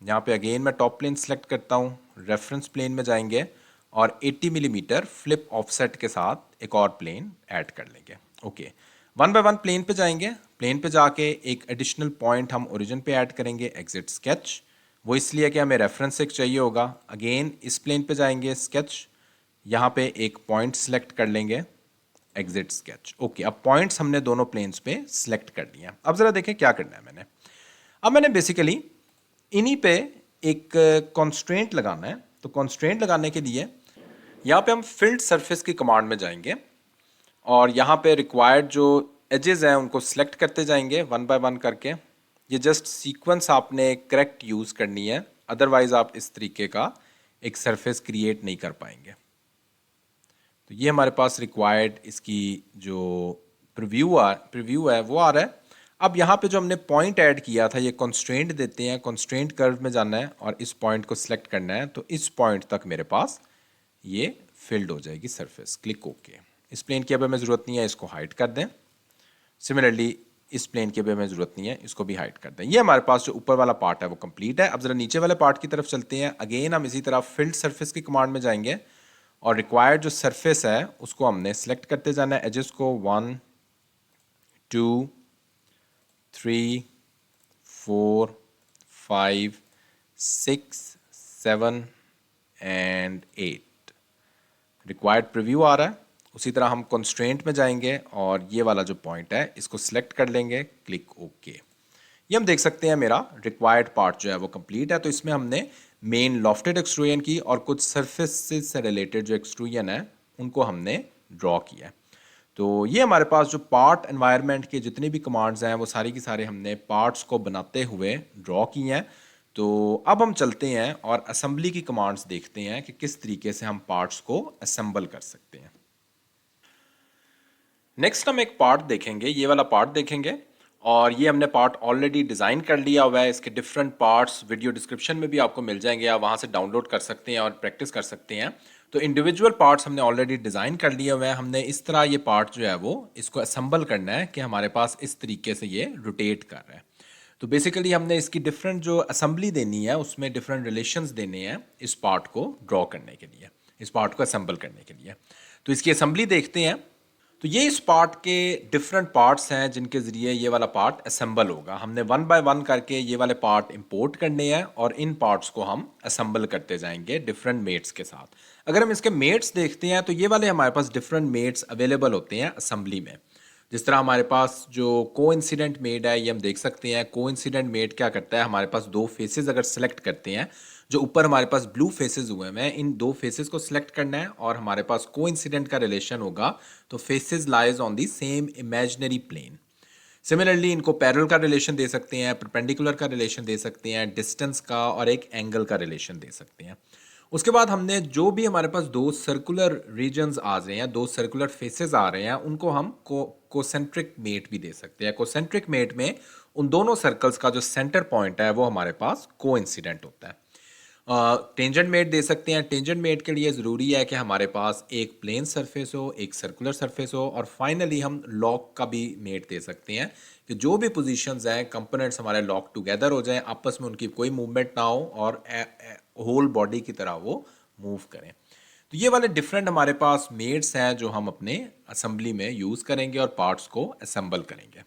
यहाँ पे अगेन मैं टॉप प्लेन सेलेक्ट करता हूँ। रेफरेंस प्लेन में जाएंगे और 80 मिलीमीटर फ्लिप ऑफसेट के साथ एक और प्लेन ऐड कर लेंगे, okay. One by one plane पे जाएंगे। प्लेन पे जाके एक एडिशनल पॉइंट हम ओरिजिन पे ऐड करेंगे, एग्जिट स्केच। वो इसलिए कि हमें रेफरेंस एक चाहिए होगा। अगेन इस प्लेन पे जाएंगे, स्केच, यहाँ पे एक पॉइंट सेलेक्ट कर लेंगे, एग्जिट स्केच, ओके। अब पॉइंट्स हमने दोनों प्लेन्स पे सेलेक्ट कर लिया। अब जरा देखें क्या करना है मैंने। अब मैंने बेसिकली इन्हीं पे एक कॉन्स्ट्रेंट लगाना है। तो कॉन्स्ट्रेंट लगाने के लिए यहाँ पे हम फिल्ड सरफेस की कमांड में जाएंगे और यहाँ पे रिक्वायर्ड जो एजेस हैं उनको सेलेक्ट करते जाएंगे वन बाय वन करके। ये जस्ट सीक्वेंस आपने करेक्ट यूज़ करनी है, अदरवाइज आप इस तरीके का एक सरफेस क्रिएट नहीं कर पाएंगे। तो ये हमारे पास रिक्वायर्ड इसकी जो प्रीव्यू है वो आ रहा है। अब यहाँ पे जो हमने पॉइंट ऐड किया था ये कंस्ट्रेंट देते हैं, कंस्ट्रेंट कर्व में जाना है और इस पॉइंट को सिलेक्ट करना है। तो इस पॉइंट तक मेरे पास ये फिल्ड हो जाएगी सरफेस, क्लिक ओके। इस प्लेन की अब हमें ज़रूरत नहीं है, इसको हाइड कर दें। सिमिलरली इस प्लेन की भी हमें ज़रूरत नहीं है, इसको भी हाइड कर दें। ये हमारे पास जो ऊपर वाला पार्ट है वो कंप्लीट है। अब ज़रा नीचे वाले पार्ट की तरफ चलते हैं। अगेन हम इसी तरह फिल्ड सरफेस की कमांड में जाएंगे और रिक्वायर्ड जो सरफेस है उसको हमने सेलेक्ट करते जाना है। एजेस को 1 2 3 4 5 6 7 एंड 8। रिक्वायर्ड प्रीव्यू आ रहा है। उसी तरह हम कंस्ट्रेंट में जाएंगे और ये वाला जो पॉइंट है इसको सिलेक्ट कर लेंगे, क्लिक ओके। ये हम देख सकते हैं मेरा रिक्वायर्ड पार्ट जो है वो कंप्लीट है। तो इसमें हमने मेन लॉफ्टेड एक्सट्रूजन की और कुछ सरफेस से रिलेटेड जो एक्सट्रूजन है उनको हमने ड्रॉ किया है। तो ये हमारे पास जो पार्ट एनवायरनमेंट के जितने भी कमांड्स हैं वो सारी की सारे हमने पार्ट्स को बनाते हुए ड्रॉ किए हैं। तो अब हम चलते हैं और असेंबली की कमांड्स देखते हैं कि किस तरीके से हम पार्ट्स को असेंबल कर सकते हैं। नेक्स्ट हम एक पार्ट देखेंगे, ये वाला पार्ट देखेंगे और ये हमने पार्ट ऑलरेडी डिज़ाइन कर लिया हुआ है। इसके डिफरेंट पार्ट्स वीडियो डिस्क्रिप्शन में भी आपको मिल जाएंगे, आप वहाँ से डाउनलोड कर सकते हैं और प्रैक्टिस कर सकते हैं। तो इंडिविजुअल पार्ट्स हमने ऑलरेडी डिज़ाइन कर लिए हुए हैं। हमने इस तरह ये पार्ट जो है वो इसको असेंबल करना है कि हमारे पास इस तरीके से ये रोटेट कर रहा है। तो बेसिकली हमने इसकी डिफरेंट जो असेंबली देनी है उसमें डिफरेंट रिलेशंस देने हैं इस पार्ट को ड्रॉ करने के लिए, इस पार्ट को असेंबल करने के लिए। तो इसकी असेंबली देखते हैं। तो ये इस पार्ट के डिफरेंट पार्ट्स हैं जिनके ज़रिए ये वाला पार्ट असेंबल होगा। हमने वन बाय वन करके ये वाले पार्ट इंपोर्ट करने हैं और इन पार्ट्स को हम असेंबल करते जाएंगे डिफरेंट मेट्स के साथ। अगर हम इसके मेट्स देखते हैं तो ये वाले हमारे पास डिफरेंट मेट्स अवेलेबल होते हैं असेंबली में। जिस तरह हमारे पास जो कोइंसिडेंट मेट है ये हम देख सकते हैं। कोइंसिडेंट मेट क्या करता है, हमारे पास दो फेसेस अगर सेलेक्ट करते हैं, जो ऊपर हमारे पास ब्लू फेसेस हुए हैं, इन दो फेसेस को सिलेक्ट करना है और हमारे पास कोइंसिडेंट का रिलेशन होगा। तो faces lies on the same imaginary plane. Similarly इनको पैरेलल का रिलेशन दे सकते हैं, परपेंडिकुलर का रिलेशन दे सकते हैं, डिस्टेंस का और एक एंगल का रिलेशन दे सकते हैं। उसके बाद हमने जो भी हमारे पास दो सर्कुलर रीजन्स आ रहे हैं, दो सर्कुलर फेसेस आ रहे हैं, उनको हम कोसेंट्रिक मेट भी दे सकते हैं। कोसेंट्रिक मेट में उन दोनों सर्कल्स का जो सेंटर पॉइंट है वो हमारे पास कोइंसिडेंट होता है। टेंजेंट मेट दे सकते हैं। टेंजेंट मेट के लिए ज़रूरी है कि हमारे पास एक प्लेन सरफेस हो, एक सर्कुलर सरफेस हो और फाइनली हम लॉक का भी मेट दे सकते हैं कि जो भी पोजीशंस हैं कंपोनेंट्स हमारे लॉक टुगेदर हो जाएं, आपस में उनकी कोई मूवमेंट ना हो और होल बॉडी की तरह वो मूव करें। तो ये वाले डिफरेंट हमारे पास मेट्स हैं जो हम अपने असेंबली में यूज़ करेंगे और पार्ट्स को असेंबल करेंगे।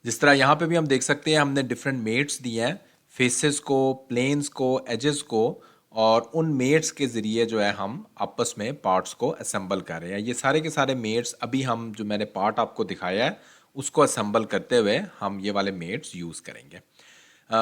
जिस तरह यहाँ पे भी हम देख सकते हैं हमने डिफरेंट मेट्स दिए हैं, फेसेस को, प्लेन्स को, एजेस को और उन मेट्स के ज़रिए जो है हम आपस में पार्ट्स को असेंबल कर रहे हैं। ये सारे के सारे मेट्स अभी हम जो मैंने पार्ट आपको दिखाया है उसको असेंबल करते हुए हम ये वाले मेट्स यूज़ करेंगे।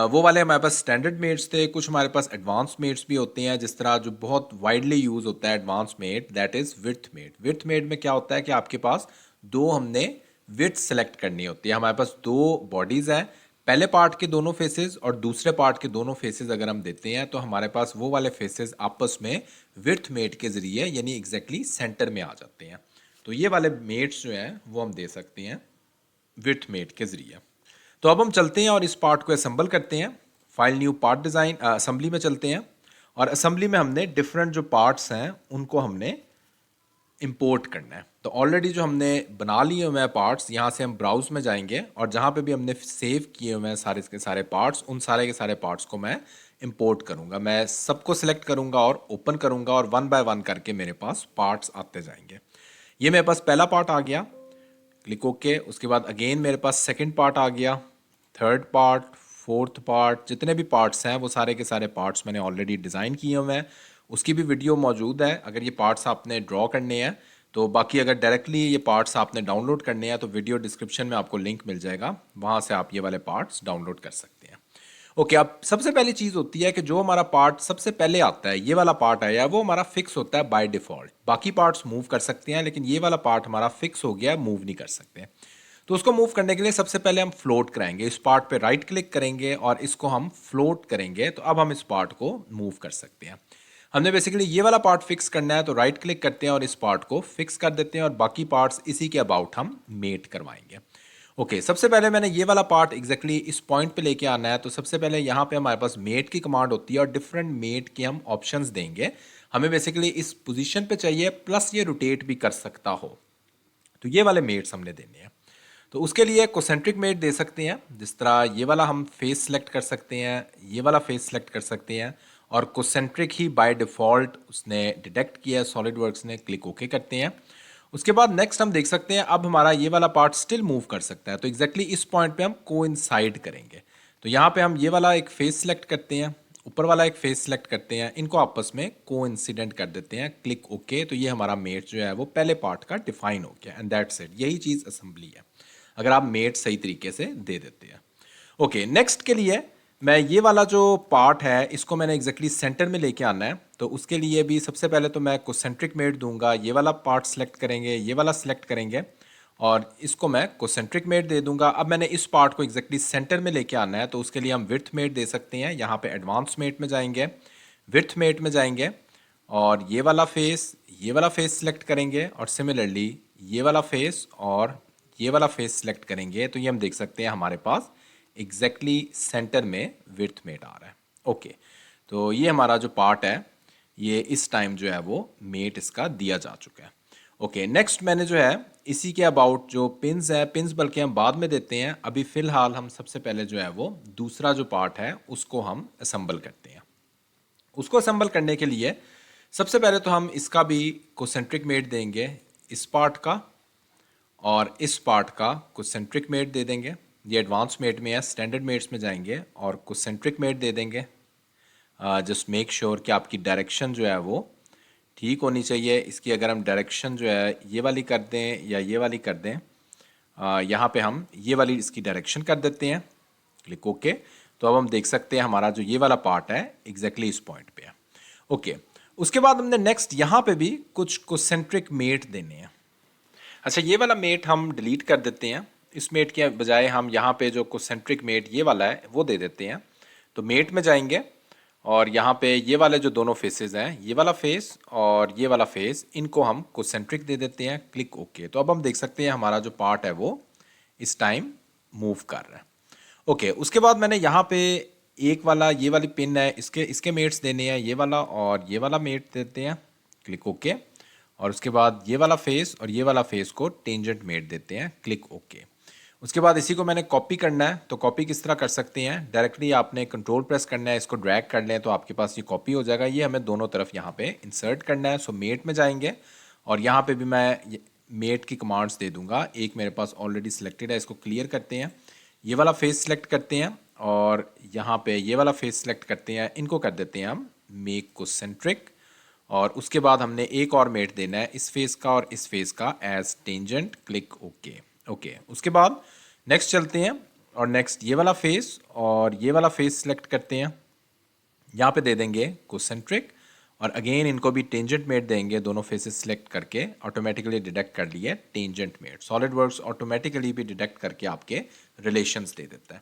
वो वाले हमारे पास स्टैंडर्ड मेट्स थे, कुछ हमारे पास एडवांस मेट्स भी होते हैं, जिस तरह जो बहुत वाइडली यूज़ होता है advance mate, that is width mate. Width mate में क्या होता है कि आपके पास दो हमने विड्थ सेलेक्ट करनी होती है। हमारे पास दो बॉडीज़ हैं, पहले पार्ट के दोनों फेसेस और दूसरे पार्ट के दोनों फेसेस अगर हम देते हैं तो हमारे पास वो वाले फेसेस आपस में विड्थ मेट के ज़रिए यानी एग्जैक्टली सेंटर में आ जाते हैं। तो ये वाले मेट्स जो हैं वो हम दे सकते हैं विड्थ मेट के ज़रिए। तो अब हम चलते हैं और इस पार्ट को असेंबल करते हैं। File new part design assembly में चलते हैं और असेंबली में हमने डिफरेंट जो पार्ट्स हैं उनको हमने इंपोर्ट करना है। तो ऑलरेडी जो हमने बना लिए हुए हैं पार्ट्स, यहाँ से हम ब्राउज में जाएंगे और जहाँ पे भी हमने सेव किए हुए हैं सारे के सारे पार्ट्स, उन सारे के सारे पार्ट्स को मैं इंपोर्ट करूँगा। मैं सबको सिलेक्ट करूँगा और ओपन करूँगा और वन बाय वन करके मेरे पास पार्ट्स आते जाएंगे। ये मेरे पास पहला पार्ट आ गया, क्लिक ओके। उसके बाद अगेन मेरे पास सेकंड पार्ट आ गया, थर्ड पार्ट, फोर्थ पार्ट, जितने भी पार्ट्स हैं वो सारे के सारे पार्ट्स मैंने ऑलरेडी डिज़ाइन किए हुए हैं। उसकी भी वीडियो मौजूद है अगर ये पार्ट्स आपने ड्रॉ करने हैं तो। बाकी अगर डायरेक्टली ये पार्ट्स आपने डाउनलोड करने हैं तो वीडियो डिस्क्रिप्शन में आपको लिंक मिल जाएगा, वहाँ से आप ये वाले पार्ट्स डाउनलोड कर सकते हैं। ओके, अब सबसे पहली चीज़ होती है कि जो हमारा पार्ट सबसे पहले आता है, ये वाला पार्ट आया, वो हमारा फिक्स होता है बाय डिफ़ॉल्ट। बाकी पार्ट्स मूव कर सकते हैं लेकिन ये वाला पार्ट हमारा फिक्स हो गया, मूव नहीं कर सकते। तो उसको मूव करने के लिए सबसे पहले हम फ्लोट कराएंगे। इस पार्ट पे राइट क्लिक करेंगे और इसको हम फ्लोट करेंगे, तो अब हम इस पार्ट को मूव कर सकते हैं। हमने बेसिकली ये वाला पार्ट फिक्स करना है तो राइट क्लिक करते हैं और इस पार्ट को फिक्स कर देते हैं और बाकी पार्ट्स इसी के अबाउट हम मेट करवाएंगे। ओके, सबसे पहले मैंने ये वाला पार्ट एग्जैक्टली इस पॉइंट पे लेके आना है। तो सबसे पहले यहाँ पे हमारे पास मेट की कमांड होती है और डिफरेंट मेट के हम ऑप्शंस देंगे। हमें बेसिकली इस पोजीशन पे चाहिए, प्लस ये रोटेट भी कर सकता हो, तो ये वाले मेट्स हमने देने हैं। तो उसके लिए कोसेंट्रिक मेट दे सकते हैं, जिस तरह ये वाला हम फेस सेलेक्ट कर सकते हैं, ये वाला फेस सेलेक्ट कर सकते हैं और कोसेंट्रिक ही बाय डिफ़ॉल्ट उसने डिटेक्ट किया है सॉलिड वर्क्स ने। क्लिक ओके करते हैं। उसके बाद नेक्स्ट हम देख सकते हैं अब हमारा ये वाला पार्ट स्टिल मूव कर सकता है, तो एग्जैक्टली इस पॉइंट पे हम कोइंसाइड करेंगे। तो यहाँ पे हम ये वाला एक फेस सेलेक्ट करते हैं, ऊपर वाला एक फेस सेलेक्ट करते हैं, इनको आपस में कोइंसिडेंट कर देते हैं। Click okay. तो ये हमारा मेट जो है वो पहले पार्ट का डिफाइन हो गया एंड दैट्स इट। यही चीज़ असेंबली है अगर आप मेट सही तरीके से दे देते हैं। ओके, नेक्स्ट के लिए मैं ये वाला जो पार्ट है इसको मैंने एग्जैक्टली सेंटर में लेके आना है। तो उसके लिए भी सबसे पहले तो मैं कोसेंट्रिक मेट दूंगा, ये वाला पार्ट सेलेक्ट करेंगे, ये वाला सेलेक्ट करेंगे और इसको मैं कोसेंट्रिक मेट दे दूंगा। अब मैंने इस पार्ट को एग्जैक्टली सेंटर में लेके आना है तो उसके लिए हम विड्थ मेट दे सकते हैं। यहाँ पे एडवांस मेट में जाएंगे, विड्थ मेट में जाएंगे और ये वाला फेस, ये वाला फेस सेलेक्ट करेंगे और सिमिलरली ये वाला फेस और ये वाला फेस सेलेक्ट करेंगे। तो ये हम देख सकते हैं हमारे पास एग्जैक्टली सेंटर में विड्थ मेट आ रहा है। ओके, तो ये हमारा जो पार्ट है ये इस टाइम जो है वो मेट इसका दिया जा चुका है। ओके, नेक्स्ट मैंने जो है इसी के अबाउट जो पिन्स है, पिन्स बल्कि हम बाद में देते हैं, अभी फ़िलहाल हम सबसे पहले जो है वो दूसरा जो पार्ट है उसको हम असेंबल करते हैं। उसको असेंबल करने के लिए सबसे पहले तो हम इसका भी कोसेंट्रिक मेट देंगे, इस पार्ट का और इस पार्ट का कोसेंट्रिक मेट दे देंगे। ये एडवांस मेट में है, स्टैंडर्ड मेट्स में जाएंगे और कोसेंट्रिक मेट दे देंगे। जस्ट मेक श्योर कि आपकी डायरेक्शन जो है वो ठीक होनी चाहिए। इसकी अगर हम डायरेक्शन जो है ये वाली कर दें या ये वाली कर दें, यहाँ पे हम ये वाली इसकी डायरेक्शन कर देते हैं। Click okay. तो अब हम देख सकते हैं हमारा जो ये वाला पार्ट है एग्जैक्टली इस पॉइंट पे है। ओके, उसके बाद हमने नेक्स्ट यहाँ पे भी कुछ कोसेंट्रिक मेट देने हैं। अच्छा, ये वाला मेट हम डिलीट कर देते हैं, इस मेट के बजाय हम यहाँ पे जो कोसेंट्रिक मेट ये वाला है वो दे देते हैं। तो मेट में जाएंगे और यहाँ पे ये वाले जो दोनों फेसेस हैं, ये वाला फेस और ये वाला फेस, इनको हम कोसेंट्रिक दे देते हैं। Click okay. तो अब हम देख सकते हैं हमारा जो पार्ट है वो इस टाइम मूव कर रहा है। ओके, उसके बाद मैंने यहाँ पे एक वाला ये वाली पिन है, इसके मेट्स देने हैं, ये वाला और ये वाला मेट देते हैं। Click okay. और उसके बाद ये वाला फेस और ये वाला फेस को टेंजेंट मेट देते हैं। Click okay. उसके बाद इसी को मैंने कॉपी करना है। तो कॉपी किस तरह कर सकते हैं, डायरेक्टली आपने कंट्रोल प्रेस करना है, इसको ड्रैग कर लें तो आपके पास ये कॉपी हो जाएगा। ये हमें दोनों तरफ यहाँ पे इंसर्ट करना है। सो मेट में जाएंगे और यहाँ पे भी मैं मेट की कमांड्स दे दूंगा। एक मेरे पास ऑलरेडी सिलेक्टेड है, इसको क्लियर करते हैं। ये वाला फेस सेलेक्ट करते हैं और यहाँ पे ये वाला फेस सेलेक्ट करते हैं, इनको कर देते हैं हम मेक कोसेंट्रिक, और उसके बाद हमने एक और मेट देना है इस फेस का और इस फेस का edge tangent, click okay. Okay, उसके बाद नेक्स्ट चलते हैं और नेक्स्ट ये वाला फेस और ये वाला फेस सेलेक्ट करते हैं। यहाँ पे दे देंगे कोसेंट्रिक और अगेन इनको भी टेंजेंट मेट देंगे, दोनों फेसेस सेलेक्ट करके ऑटोमेटिकली डिटेक्ट कर लिए tangent mate. SolidWorks automatically भी डिटेक्ट करके आपके रिलेशंस दे देता है।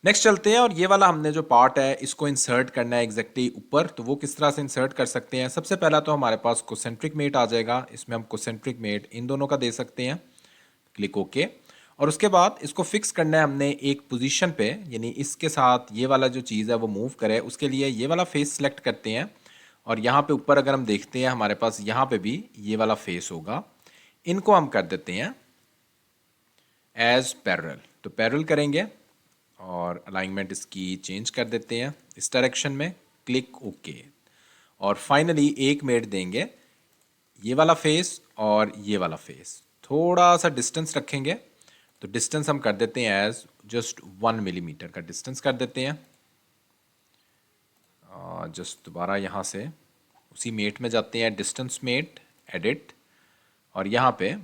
नेक्स्ट चलते हैं और ये वाला हमने जो पार्ट है इसको इंसर्ट करना है एग्जैक्टली ऊपर, तो वो किस तरह से इंसर्ट कर सकते हैं। सबसे पहला तो हमारे पास कोसेंट्रिक मेट आ जाएगा, इसमें हम कोसेंट्रिक मेट इन दोनों का दे सकते हैं, क्लिक ओके। और उसके बाद इसको फिक्स करना है हमने एक पोजीशन पे, यानी इसके साथ ये वाला जो चीज़ है वो मूव करे, उसके लिए ये वाला फेस सेलेक्ट करते हैं और यहाँ पे ऊपर अगर हम देखते हैं हमारे पास यहाँ पे भी ये वाला फेस होगा, इनको हम कर देते हैं एज पैरेलल। तो पैरेलल करेंगे और अलाइनमेंट इसकी चेंज कर देते हैं इस डायरेक्शन में, क्लिक ओके। और फाइनली एक मेट देंगे ये वाला फेस और ये वाला फेस, थोड़ा सा डिस्टेंस रखेंगे, तो डिस्टेंस हम कर देते हैं एज जस्ट 1 मिलीमीटर का डिस्टेंस कर देते हैं। जस्ट दोबारा यहाँ से उसी मेट में जाते हैं, डिस्टेंस मेट, एडिट, और यहाँ पे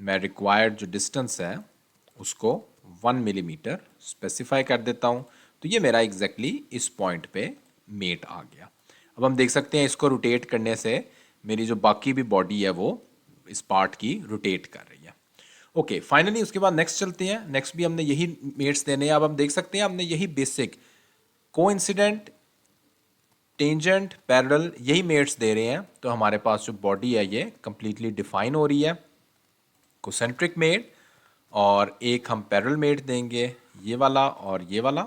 मैं रिक्वायर्ड जो डिस्टेंस है उसको 1 मिलीमीटर स्पेसिफाई कर देता हूँ। तो ये मेरा एग्जैक्टली इस पॉइंट पे मेट आ गया। अब हम देख सकते हैं इसको रोटेट करने से मेरी जो बाकी भी बॉडी है वो इस पार्ट की रोटेट कर रही है। ओके, फाइनली उसके बाद नेक्स्ट चलते हैं। नेक्स्ट भी हमने यही मेट्स देने हैं। अब हम देख सकते हैं हमने यही बेसिक कोइंसिडेंट, टेंजेंट, पैरेलल यही मेट्स दे रहे हैं, तो हमारे पास जो बॉडी है ये कंप्लीटली डिफाइन हो रही है। कोसेंट्रिक मेट और एक हम पैरेलल मेट देंगे ये वाला और ये वाला,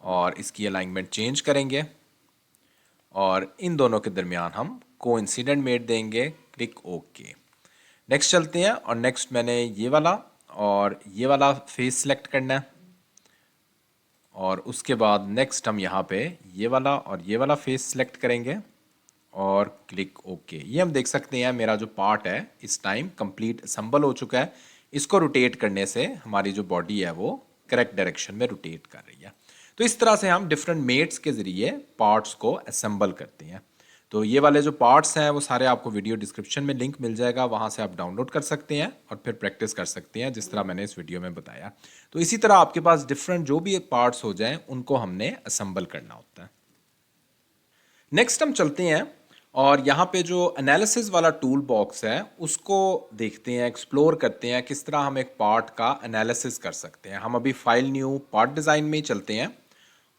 और इसकी अलाइनमेंट चेंज करेंगे और इन दोनों के दरमियान हम कोइंसिडेंट मेट देंगे, क्लिक ओके। नेक्स्ट चलते हैं और नेक्स्ट मैंने ये वाला और ये वाला फेस सेलेक्ट करना है और उसके बाद नेक्स्ट हम यहाँ पे ये वाला और ये वाला फेस सेलेक्ट करेंगे और क्लिक ओके। ये हम देख सकते हैं मेरा जो पार्ट है इस टाइम कंप्लीट असम्बल हो चुका है। इसको रोटेट करने से हमारी जो बॉडी है वो करेक्ट डायरेक्शन में रोटेट कर रही है। तो इस तरह से हम डिफरेंट मेट्स के ज़रिए पार्ट्स को असेंबल करते हैं। तो ये वाले जो पार्ट्स हैं वो सारे आपको वीडियो डिस्क्रिप्शन में लिंक मिल जाएगा, वहाँ से आप डाउनलोड कर सकते हैं और फिर प्रैक्टिस कर सकते हैं जिस तरह मैंने इस वीडियो में बताया। तो इसी तरह आपके पास डिफरेंट जो भी पार्ट्स हो जाएं उनको हमने असेंबल करना होता है। नेक्स्ट हम चलते हैं और यहाँ पे जो एनालिसिस वाला टूल बॉक्स है उसको देखते हैं, एक्सप्लोर करते हैं किस तरह हम एक पार्ट का एनालिसिस कर सकते हैं। हम अभी फाइल न्यू पार्ट डिज़ाइन में ही चलते हैं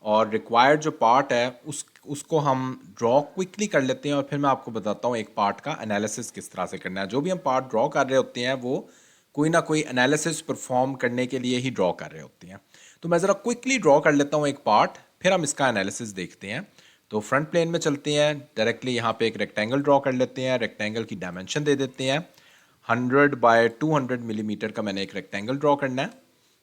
और रिक्वायर्ड जो पार्ट है उसको हम ड्रॉ क्विकली कर लेते हैं और फिर मैं आपको बताता हूँ एक पार्ट का एनालिसिस किस तरह से करना है। जो भी हम पार्ट ड्रॉ कर रहे होते हैं वो कोई ना कोई एनालिसिस परफॉर्म करने के लिए ही ड्रॉ कर रहे होते हैं। तो मैं ज़रा क्विकली ड्रॉ कर लेता हूँ एक पार्ट, फिर हम इसका एनालिसिस देखते हैं। तो फ्रंट प्लेन में चलते हैं, डायरेक्टली यहाँ पे एक रेक्टेंगल ड्रॉ कर लेते हैं। रेक्टेंगल की डायमेंशन दे देते हैं 100 बाय 200 मिलीमीटर का मैंने एक रेक्टेंगल ड्रॉ करना है।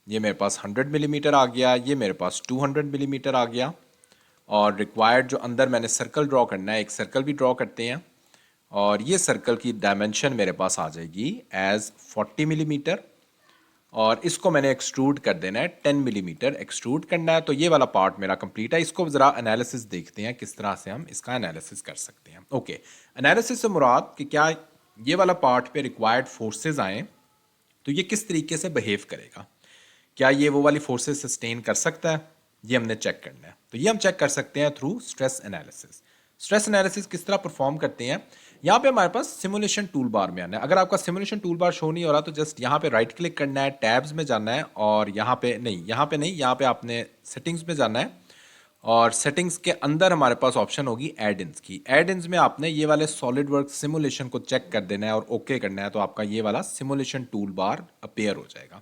ये मेरे पास 100 मिलीमीटर आ गया, ये मेरे पास 200 मिलीमीटर आ गया। और रिक्वायर्ड जो अंदर मैंने सर्कल ड्रॉ करना है, एक सर्कल भी ड्रॉ करते हैं और ये सर्कल की डायमेंशन मेरे पास आ जाएगी एज 40 मिलीमीटर और इसको मैंने एक्सट्रूड कर देना है 10 मिलीमीटर एक्सट्रूड करना है। तो ये वाला पार्ट मेरा कंप्लीट है। इसको ज़रा एनालिसिस देखते हैं किस तरह से हम इसका एनालिसिस कर सकते हैं। ओके, एनालिसिस से मुराद कि क्या ये वाला पार्ट पे रिक्वायर्ड फोर्सेस आएँ तो ये किस तरीके से बिहेव करेगा, क्या ये वो वाली फोर्सेस सस्टेन कर सकता है, ये हमने चेक करना है। तो ये हम चेक कर सकते हैं through stress analysis. Stress analysis किस तरह परफॉर्म करते हैं, यहाँ पे हमारे पास सिमुलेशन टूल बार में आना है। अगर आपका सिमुलेशन टूल बार शो नहीं हो रहा तो जस्ट यहाँ पे राइट क्लिक करना है, टैब्स में जाना है और यहाँ पे नहीं, आपने सेटिंग्स में जाना है और सेटिंग्स के अंदर हमारे पास ऑप्शन होगी एड इन्स की। एड इन्स में आपने ये वाले सॉलिड वर्क सिमुलेशन को चेक कर देना है और ओके करना है, तो आपका ये वाला सिमुलेशन टूल बार अपीयर हो जाएगा।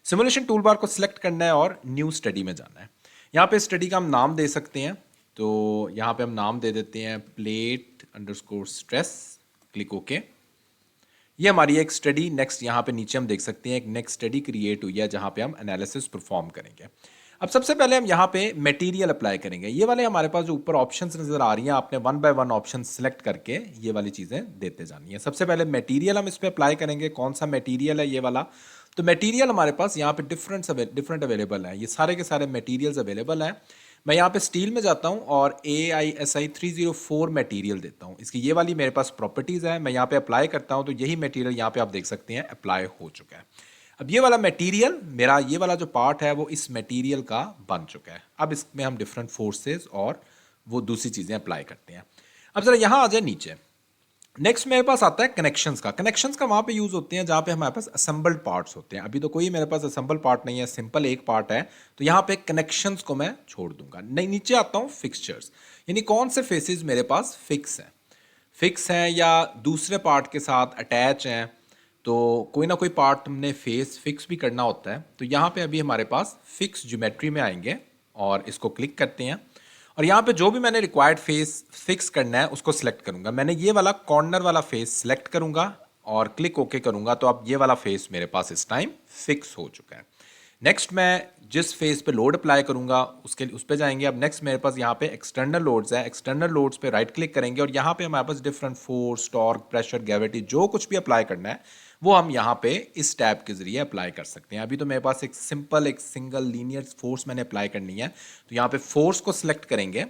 सिमुलेशन टूल बार को सिलेक्ट करना है और न्यू स्टडी में जाना है। यहाँ पे स्टडी का हम नाम दे सकते हैं, तो यहाँ पे हम नाम दे देते हैं plate underscore stress, click okay. ये हमारी एक स्टडी नेक्स्ट यहाँ पे नीचे हम देख सकते हैं एक नेक्स्ट स्टडी क्रिएट हुई है जहाँ पे हम एनालिसिस परफॉर्म करेंगे। अब सबसे पहले हम यहाँ पे मटेरियल अप्लाई करेंगे। ये वाले हमारे पास जो ऊपर ऑप्शंस नज़र आ रही हैं, आपने 1 बाय 1 ऑप्शन सेलेक्ट करके ये वाली चीज़ें देते जानी है। सबसे पहले मटेरियल हम इस पर अप्लाई करेंगे। कौन सा मटेरियल है ये वाला, तो मटेरियल हमारे पास यहाँ पे डिफरेंट अवेलेबल है। ये सारे के सारे मटेरियल्स अवेलेबल हैं। मैं यहाँ पे स्टील में जाता हूँ और AISI 304 मटेरियल देता हूँ। इसकी ये वाली मेरे पास प्रॉपर्टीज़ है, मैं यहाँ पे अप्लाई करता हूँ तो यही मटेरियल यहाँ पे आप देख सकते हैं अप्लाई हो चुका है। अब ये वाला मटेरियल, मेरा ये वाला जो पार्ट है वो इस मटेरियल का बन चुका है। अब इसमें हम डिफरेंट फोर्सेस और वो दूसरी चीज़ें अप्लाई करते हैं। अब ज़रा यहाँ आ जाए नीचे। नेक्स्ट मेरे पास आता है कनेक्शंस का। कनेक्शंस का वहाँ पे यूज़ होते हैं जहाँ पे हमारे पास असेंबल्ड पार्ट्स होते हैं। अभी तो कोई मेरे पास असेंबल पार्ट नहीं है, सिंपल एक पार्ट है, तो यहाँ पे कनेक्शंस को मैं छोड़ दूंगा। नहीं, नीचे आता हूँ फिक्सचर्स, यानी कौन से फेसेस मेरे पास फिक्स हैं या दूसरे पार्ट के साथ अटैच हैं। तो कोई ना कोई पार्ट हमने फेस फिक्स भी करना होता है, तो यहाँ पे अभी हमारे पास फिक्स ज्योमेट्री में आएंगे और इसको क्लिक करते हैं और यहाँ पे जो भी मैंने रिक्वायर्ड फेस फिक्स करना है उसको सिलेक्ट करूंगा। मैंने ये वाला कॉर्नर वाला फेस सिलेक्ट करूंगा और क्लिक ओके करूंगा, तो अब ये वाला फेस मेरे पास इस टाइम फिक्स हो चुका है। नेक्स्ट मैं जिस फेस पे लोड अप्लाई करूंगा उसके उस पे जाएंगे। अब नेक्स्ट मेरे पास यहाँ पे एक्सटर्नल लोड्स है, एक्सटर्नल लोड्स पे राइट क्लिक करेंगे और यहाँ पे हमारे पास different force, torque, pressure, gravity जो कुछ भी अप्लाई करना है वो हम यहाँ पे इस टैब के जरिए अप्लाई कर सकते हैं। अभी तो मेरे पास एक सिंगल लीनियर फोर्स मैंने अप्लाई करनी है, तो यहाँ पे फोर्स को सिलेक्ट करेंगे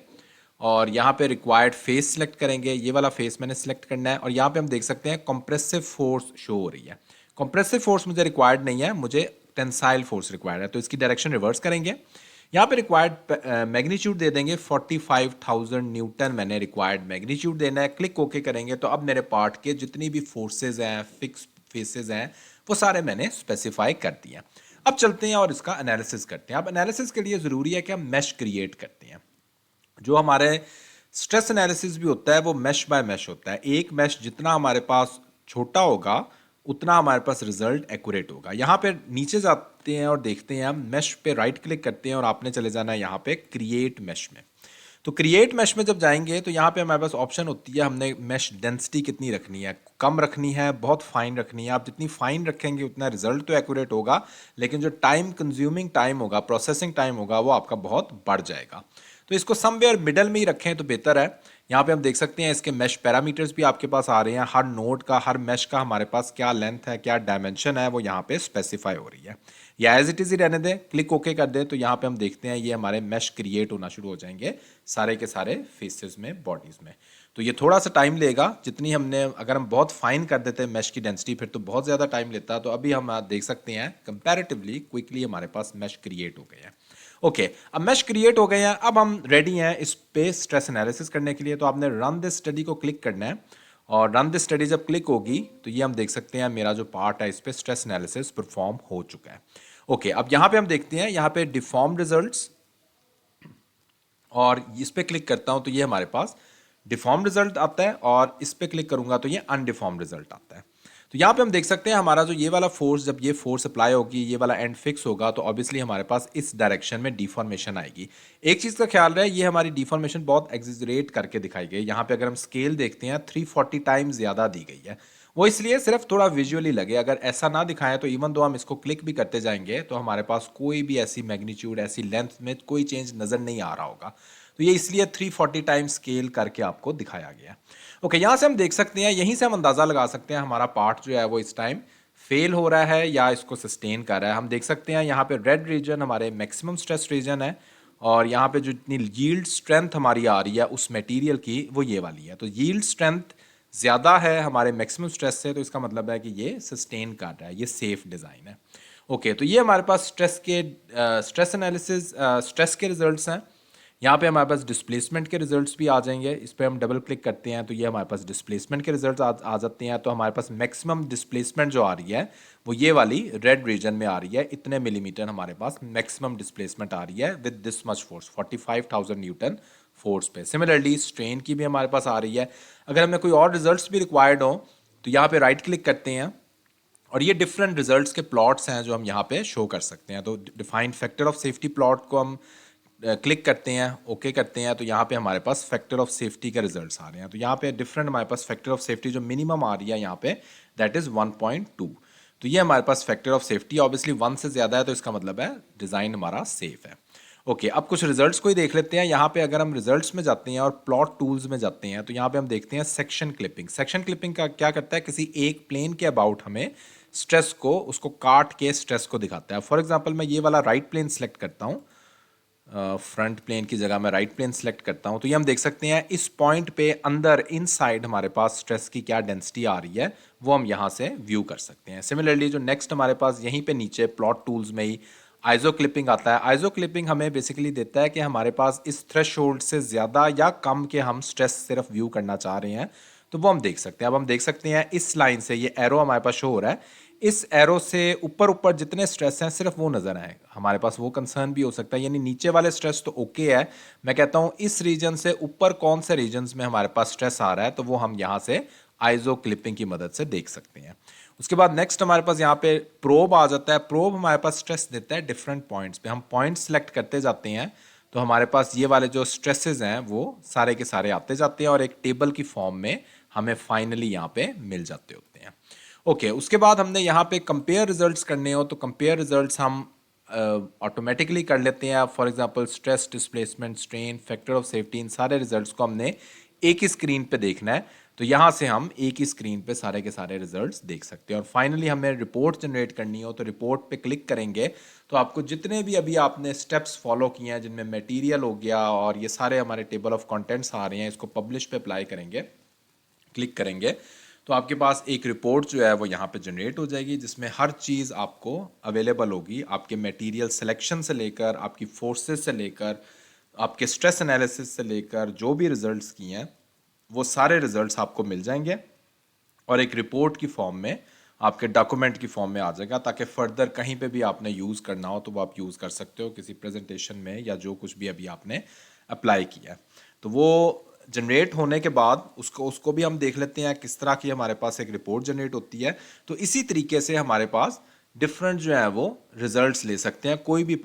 और यहाँ पे रिक्वायर्ड फेस सिलेक्ट करेंगे। ये वाला फेस मैंने सिलेक्ट करना है और यहाँ पे हम देख सकते हैं कंप्रेसिव फोर्स शो हो रही है। कंप्रेसिव फोर्स मुझे रिक्वायर्ड नहीं है, मुझे टेंसाइल फोर्स रिक्वायर्ड है, तो इसकी डायरेक्शन रिवर्स करेंगे। यहाँ पे रिक्वायर्ड मैग्नीट्यूड दे देंगे 45,000 न्यूटन, मैंने रिक्वायर्ड मैग्नीट्यूड देना है। क्लिक ओके करेंगे तो अब मेरे पार्ट के जितनी भी फोर्सेज हैं, फिक्स फेसेस हैं, वो सारे मैंने स्पेसिफाई कर दिए हैं। अब चलते हैं और इसका एनालिसिस करते हैं। अब एनालिसिस के लिए ज़रूरी है कि हम मैश क्रिएट करते हैं। जो हमारे स्ट्रेस एनालिसिस भी होता है वो मैश बाय मैश होता है। एक मैश जितना हमारे पास छोटा होगा उतना हमारे पास रिजल्ट एक्यूरेट होगा। यहाँ पे नीचे जाते हैं और देखते हैं, हम मैश पे राइट क्लिक करते हैं और आपने चले जाना है यहाँ पे क्रिएट मैश में। तो क्रिएट मैश में जब जाएंगे तो यहाँ पे हमारे पास ऑप्शन होती है, हमने मैश डेंसिटी कितनी रखनी है, कम रखनी है, बहुत फाइन रखनी है। आप जितनी फाइन रखेंगे उतना रिजल्ट तो एक्यूरेट होगा, लेकिन जो टाइम कंज्यूमिंग टाइम होगा, प्रोसेसिंग टाइम होगा, वो आपका बहुत बढ़ जाएगा। तो इसको समवेयर मिडल में ही रखें तो बेहतर है। यहाँ पे हम देख सकते हैं इसके मैश पैरामीटर्स भी आपके पास आ रहे हैं। हर नोड का, हर मैश का हमारे पास क्या लेंथ है, क्या डायमेंशन है, वो यहाँ पे स्पेसिफाई हो रही है। या एज इट इज ही रहने दें, क्लिक ओके कर दें, तो यहाँ पे हम देखते हैं ये हमारे मैश क्रिएट होना शुरू हो जाएंगे सारे के सारे फेसेस में, बॉडीज में। तो ये थोड़ा सा टाइम लेगा, जितनी हमने, अगर हम बहुत फाइन कर देते हैं मैश की डेंसिटी फिर तो बहुत ज़्यादा टाइम लेता। तो अभी हम देख सकते हैं कंपैरेटिवली क्विकली हमारे पास मैश क्रिएट हो गए हैं। ओके, अब मैश क्रिएट हो गए हैं, अब हम रेडी हैं इस पे स्ट्रेस एनालिसिस करने के लिए। तो आपने रन दिस स्टडी को क्लिक करना है और रन दिस स्टडी जब क्लिक होगी तो ये हम देख सकते हैं मेरा जो पार्ट है इस पे स्ट्रेस एनालिसिस परफॉर्म हो चुका है। ओके, अब यहाँ पे हम देखते हैं, यहाँ पे डिफॉर्म रिजल्ट्स, और इस पे क्लिक करता हूँ तो ये हमारे पास डिफॉर्म रिजल्ट आता है और इस पे क्लिक करूंगा तो ये अनडिफॉर्म रिजल्ट आता है। तो यहाँ पे हम देख सकते हैं हमारा जो ये वाला फोर्स, जब ये फोर्स अप्लाई होगी, ये वाला एंड फिक्स होगा, तो ऑब्वियसली हमारे पास इस डायरेक्शन में डिफॉर्मेशन आएगी। एक चीज़ का ख्याल रहे, ये हमारी डिफॉर्मेशन बहुत एग्जिजरेट करके दिखाई गई। यहाँ पे अगर हम स्केल देखते हैं 340 टाइम्स ज़्यादा दी गई है, वो इसलिए सिर्फ थोड़ा विजुअली लगे। अगर ऐसा ना दिखाएं तो इवन दो हम इसको क्लिक भी करते जाएंगे तो हमारे पास कोई भी ऐसी मैग्नीट्यूड, ऐसी लेंथ में कोई चेंज नज़र नहीं आ रहा होगा। तो ये इसलिए 340 टाइम्स स्केल करके आपको दिखाया गया। ओके, यहाँ से हम देख सकते हैं, यहीं से हम अंदाज़ा लगा सकते हैं हमारा पार्ट जो है वो इस टाइम फेल हो रहा है या इसको सस्टेन कर रहा है। हम देख सकते हैं यहाँ पे रेड रीजन हमारे मैक्सिमम स्ट्रेस रीजन है और यहाँ पे जो इतनी यील्ड स्ट्रेंथ हमारी आ रही है उस मटेरियल की, वो ये वाली है। तो यील्ड स्ट्रेंथ ज़्यादा है हमारे मैक्सिमम स्ट्रेस से, तो इसका मतलब है कि ये सस्टेन कर रहा है, ये सेफ डिज़ाइन है। ओके, तो ये हमारे पास स्ट्रेस एनालिसिस, स्ट्रेस के रिजल्ट्स हैं। यहाँ पे हमारे पास डिस्प्लेसमेंट के रिजल्ट्स भी आ जाएंगे। इस पर हम डबल क्लिक करते हैं तो ये हमारे पास डिस्प्लेसमेंट के रिजल्ट्स आ जाते हैं। तो हमारे पास मैक्सिमम डिस्प्लेसमेंट जो आ रही है वो ये वाली रेड रीजन में आ रही है। इतने मिलीमीटर हमारे पास मैक्सिमम डिस्प्लेसमेंट आ रही है with this much force, 45,000 Newton force पे। सिमिलरली स्ट्रेन की भी हमारे पास आ रही है। अगर हमें कोई और रिजल्ट्स भी रिक्वायर्ड हो तो यहाँ पे राइट क्लिक करते हैं और ये डिफरेंट रिजल्ट्स के प्लॉट्स हैं जो हम यहाँ पे शो कर सकते हैं। तो defined factor of safety plot को हम क्लिक करते हैं, ओके करते हैं, तो यहाँ पे हमारे पास फैक्टर ऑफ सेफ्टी के रिजल्ट्स आ रहे हैं। तो यहाँ पे डिफरेंट हमारे पास फैक्टर ऑफ सेफ्टी जो मिनिमम आ रही है यहाँ पे दैट इज़ 1.2। तो ये हमारे पास फैक्टर ऑफ सेफ्टी ऑब्वियसली 1 से ज़्यादा है, तो इसका मतलब है डिज़ाइन हमारा सेफ है। ओके, अब कुछ रिजल्ट्स को ही देख लेते हैं। यहाँ पे अगर हम रिजल्ट्स में जाते हैं और प्लॉट टूल्स में जाते हैं तो यहाँ पे हम देखते हैं सेक्शन क्लिपिंग। सेक्शन क्लिपिंग का क्या करता है, किसी एक प्लेन के अबाउट हमें स्ट्रेस को, उसको काट के स्ट्रेस को दिखाता है। फॉर एग्जाम्पल मैं ये वाला राइट प्लेन सेलेक्ट करता हूँ, फ्रंट प्लेन की जगह मैं राइट प्लेन सेलेक्ट करता हूँ, तो ये हम देख सकते हैं इस पॉइंट पे अंदर इनसाइड हमारे पास स्ट्रेस की क्या डेंसिटी आ रही है वो हम यहाँ से व्यू कर सकते हैं। सिमिलरली जो नेक्स्ट हमारे पास यहीं पे नीचे प्लॉट टूल्स में ही आइजो क्लिपिंग आता है। आइजो क्लिपिंग हमें बेसिकली देता है कि हमारे पास इस थ्रेशोल्ड से ज़्यादा या कम के हम स्ट्रेस सिर्फ व्यू करना चाह रहे हैं तो वो हम देख सकते हैं। अब हम देख सकते हैं इस लाइन से ये एरो हमारे पास शो हो रहा है, इस एरो से ऊपर ऊपर जितने स्ट्रेस हैं सिर्फ वो नजर आए। हमारे पास वो कंसर्न भी हो सकता है, यानी नीचे वाले स्ट्रेस तो ओके है, मैं कहता हूं इस रीजन से ऊपर कौन से रीजन्स में हमारे पास स्ट्रेस आ रहा है तो वो हम यहां से आइजो क्लिपिंग की मदद से देख सकते हैं। उसके बाद नेक्स्ट हमारे पास यहाँ पे प्रोब आ जाता है। प्रोब हमारे पास स्ट्रेस देता है डिफरेंट पॉइंट्स पे, हम पॉइंट सेलेक्ट करते जाते हैं तो हमारे पास ये वाले जो स्ट्रेसेस हैं वो सारे के सारे आते जाते हैं और एक टेबल की फॉर्म में हमें फाइनली यहाँ पे मिल जाते होते हैं। ओके, उसके बाद हमने यहाँ पे कंपेयर रिजल्ट्स करने हो तो कंपेयर रिजल्ट्स हम ऑटोमेटिकली कर लेते हैं। For example stress, displacement, strain, factor of safety, इन सारे रिजल्ट्स को हमने एक ही स्क्रीन पे देखना है तो यहाँ से हम एक ही स्क्रीन पे सारे के सारे रिजल्ट्स देख सकते हैं। और फाइनली हमें रिपोर्ट जनरेट करनी हो तो रिपोर्ट पे क्लिक करेंगे तो आपको जितने भी अभी आपने स्टेप्स फॉलो किए हैं जिनमें मटेरियल हो गया और ये सारे हमारे टेबल ऑफ कंटेंट्स आ रहे हैं, इसको पब्लिश पे अप्लाई करेंगे, क्लिक करेंगे तो आपके पास एक रिपोर्ट जो है वो यहाँ पे जनरेट हो जाएगी जिसमें हर चीज़ आपको अवेलेबल होगी, आपके मटेरियल सिलेक्शन से लेकर, आपकी फोर्सेस से लेकर, आपके स्ट्रेस एनालिसिस से लेकर जो भी रिजल्ट्स किए हैं वो सारे रिजल्ट्स आपको मिल जाएंगे और एक रिपोर्ट की फॉर्म में आपके डॉक्यूमेंट की फॉर्म में आ जाएगा ताकि फर्दर कहीं पे भी आपने यूज़ करना हो तो वो आप यूज़ कर सकते हो किसी प्रेजेंटेशन में या जो कुछ भी अभी आपने अप्लाई किया है। तो वो जनरेट होने के बाद उसको उसको भी हम देख लेते हैं किस तरह की हमारे पास एक रिपोर्ट जनरेट होती है। तो इसी तरीके से हमारे पास डिफरेंट जो है वो रिजल्ट्स ले सकते हैं। कोई भी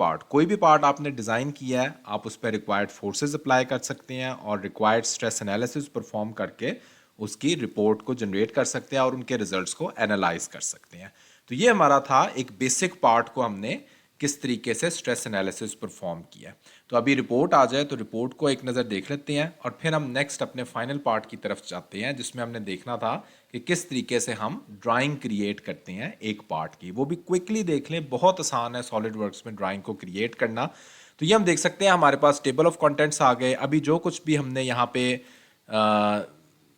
पार्ट आपने डिज़ाइन किया है आप उस पर रिक्वायर्ड फोर्सेस अप्लाई कर सकते हैं और रिक्वायर्ड स्ट्रेस एनालिसिस परफॉर्म करके उसकी रिपोर्ट को जनरेट कर सकते हैं और उनके रिजल्ट्स को एनालाइज कर सकते हैं। तो ये हमारा था एक बेसिक पार्ट को हमने किस तरीके से स्ट्रेस एनालिसिस परफॉर्म किया। तो अभी रिपोर्ट आ जाए तो रिपोर्ट को एक नज़र देख लेते हैं और फिर हम नेक्स्ट अपने फाइनल पार्ट की तरफ जाते हैं जिसमें हमने देखना था कि किस तरीके से हम ड्राइंग क्रिएट करते हैं एक पार्ट की। वो भी क्विकली देख लें, बहुत आसान है सॉलिड वर्क्स में ड्राइंग को क्रिएट करना। तो ये हम देख सकते हैं हमारे पास टेबल ऑफ कंटेंट्स आ गए। अभी जो कुछ भी हमने यहाँ पे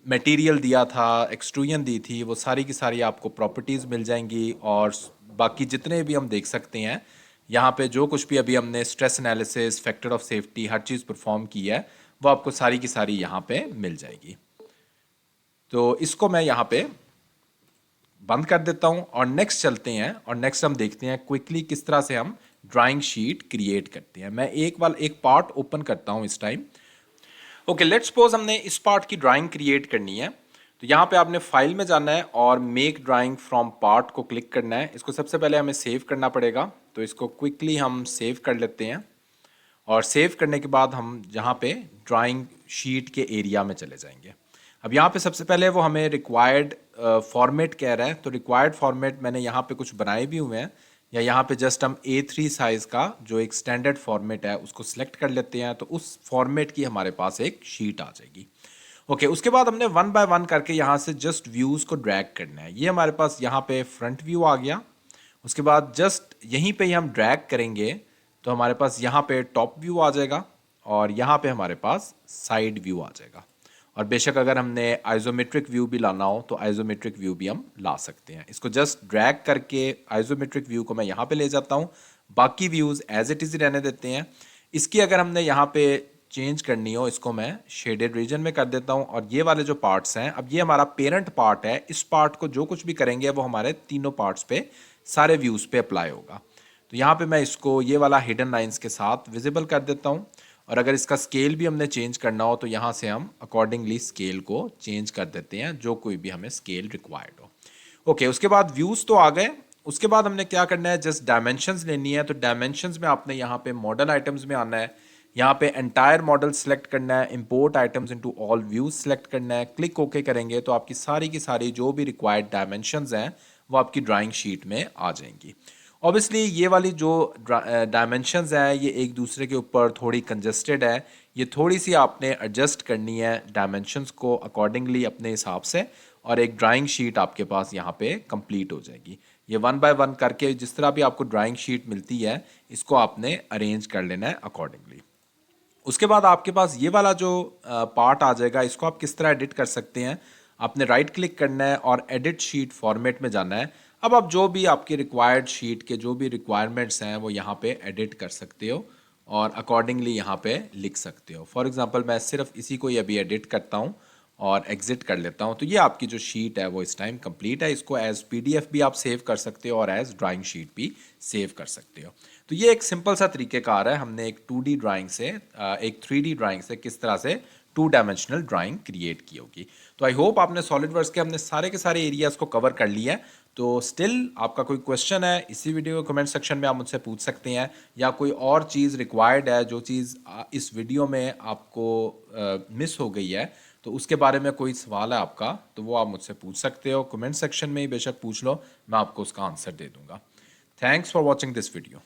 मटेरियल दिया था, एक्सट्रूजन दी थी, वो सारी की सारी आपको प्रॉपर्टीज़ मिल जाएंगी और बाकी जितने भी हम देख सकते हैं यहाँ पे जो कुछ भी अभी हमने stress analysis, factor of safety, her cheese perform की है वो आपको सारी की सारी यहाँ पे मिल जाएगी। तो इसको मैं यहाँ पे बंद कर देता हूँ और नेक्स्ट चलते हैं और नेक्स्ट हम देखते हैं क्विकली किस तरह से हम ड्राइंग शीट क्रिएट करते हैं। मैं एक पार्ट ओपन करता हूँ इस टाइम। ओके, लेट्स सपोज हमने इस पार्ट की ड्राइंग क्रिएट करनी है तो यहाँ पे आपने फाइल में जाना है और मेक ड्राइंग फ्रॉम पार्ट को क्लिक करना है। इसको सबसे पहले हमें सेव करना पड़ेगा तो इसको क्विकली हम सेव कर लेते हैं और सेव करने के बाद हम यहाँ पे ड्राइंग शीट के एरिया में चले जाएंगे। अब यहाँ पे सबसे पहले वो हमें रिक्वायर्ड फॉर्मेट कह रहा है तो रिक्वायर्ड फॉर्मेट मैंने यहाँ पे कुछ बनाए भी हुए हैं या यहाँ पे जस्ट हम A3 साइज़ का जो एक स्टैंडर्ड फॉर्मेट है उसको सिलेक्ट कर लेते हैं तो उस फॉर्मेट की हमारे पास एक शीट आ जाएगी। ओके, उसके बाद हमने वन बाय वन करके यहाँ से जस्ट व्यूज़ को ड्रैग करना है। ये हमारे पास यहाँ पे फ्रंट व्यू आ गया। उसके बाद जस्ट यहीं पे ही हम ड्रैग करेंगे तो हमारे पास यहाँ पे टॉप व्यू आ जाएगा और यहाँ पे हमारे पास साइड व्यू आ जाएगा। और बेशक अगर हमने आइसोमेट्रिक व्यू भी लाना हो तो आइसोमेट्रिक व्यू भी हम ला सकते हैं। इसको जस्ट ड्रैग करके आइसोमेट्रिक व्यू को मैं यहाँ पे ले जाता हूँ, बाकी व्यूज़ एज इट इज़ रहने देते हैं। इसकी अगर हमने यहाँ पे चेंज करनी हो इसको मैं शेडेड रीजन में कर देता हूँ और ये वाले जो पार्ट्स हैं, अब ये हमारा पेरेंट पार्ट है, इस पार्ट को जो कुछ भी करेंगे वो हमारे तीनों पार्ट्स पे सारे व्यूज़ पे अप्लाई होगा। तो यहाँ पे मैं इसको ये वाला हिडन लाइंस के साथ विजिबल कर देता हूँ और अगर इसका स्केल भी हमने चेंज करना हो तो यहाँ से हम अकॉर्डिंगली स्केल को चेंज कर देते हैं जो कोई भी हमें स्केल रिक्वायर्ड हो। ओके, उसके बाद व्यूज़ तो आ गए। उसके बाद हमने क्या करना है, जस्ट डायमेंशंस लेनी है। तो डायमेंशंस में आपने यहाँ पे मॉडल आइटम्स में आना है, यहाँ पे एंटायर मॉडल सेलेक्ट करना है, import items into all views select करना है। क्लिक ओके करेंगे तो आपकी सारी की सारी जो भी रिक्वायर्ड डायमेंशंस हैं वो आपकी ड्राइंग शीट में आ जाएंगी। ऑब्वियसली ये वाली जो डायमेंशंस है ये एक दूसरे के ऊपर थोड़ी कंजस्टेड है, ये थोड़ी सी आपने एडजस्ट करनी है डायमेंशंस को अकॉर्डिंगली अपने हिसाब से और एक ड्राइंग शीट आपके पास यहाँ पे कंप्लीट हो जाएगी। ये 1 बाय 1 करके जिस तरह भी आपको ड्राइंग शीट मिलती है इसको आपने अरेंज कर लेना है अकॉर्डिंगली। उसके बाद आपके पास ये वाला जो पार्ट आ जाएगा, इसको आप किस तरह एडिट कर सकते हैं। आपने राइट क्लिक करना है और एडिट शीट फॉर्मेट में जाना है। अब आप जो भी आपकी रिक्वायर्ड शीट के जो भी रिक्वायरमेंट्स हैं वो यहाँ पे एडिट कर सकते हो और अकॉर्डिंगली यहाँ पे लिख सकते हो। फॉर एग्जांपल मैं सिर्फ इसी को ही अभी एडिट करता हूँ और एग्जिट कर लेता हूँ। तो ये आपकी जो शीट है वो इस टाइम कंप्लीट है। इसको एज पीडीएफ भी आप सेव कर सकते हो और एज ड्राइंग शीट भी सेव कर सकते हो। तो ये एक सिंपल सा तरीक़ेकार है, हमने एक 2D ड्राइंग से एक 3D ड्राइंग से किस तरह से 2 डायमेंशनल ड्राइंग क्रिएट की होगी। तो आई होप आपने सॉलिडवर्क्स के हमने सारे के सारे एरियाज़ को कवर कर लिया है। तो स्टिल आपका कोई क्वेश्चन है इसी वीडियो के कमेंट सेक्शन में आप मुझसे पूछ सकते हैं, या कोई और चीज़ रिक्वायर्ड है जो चीज़ इस वीडियो में आपको मिस हो गई है, तो उसके बारे में कोई सवाल है आपका तो वो आप मुझसे पूछ सकते हो। कमेंट सेक्शन में ही बेशक पूछ लो, मैं आपको उसका आंसर दे दूंगा। Thanks for watching this video.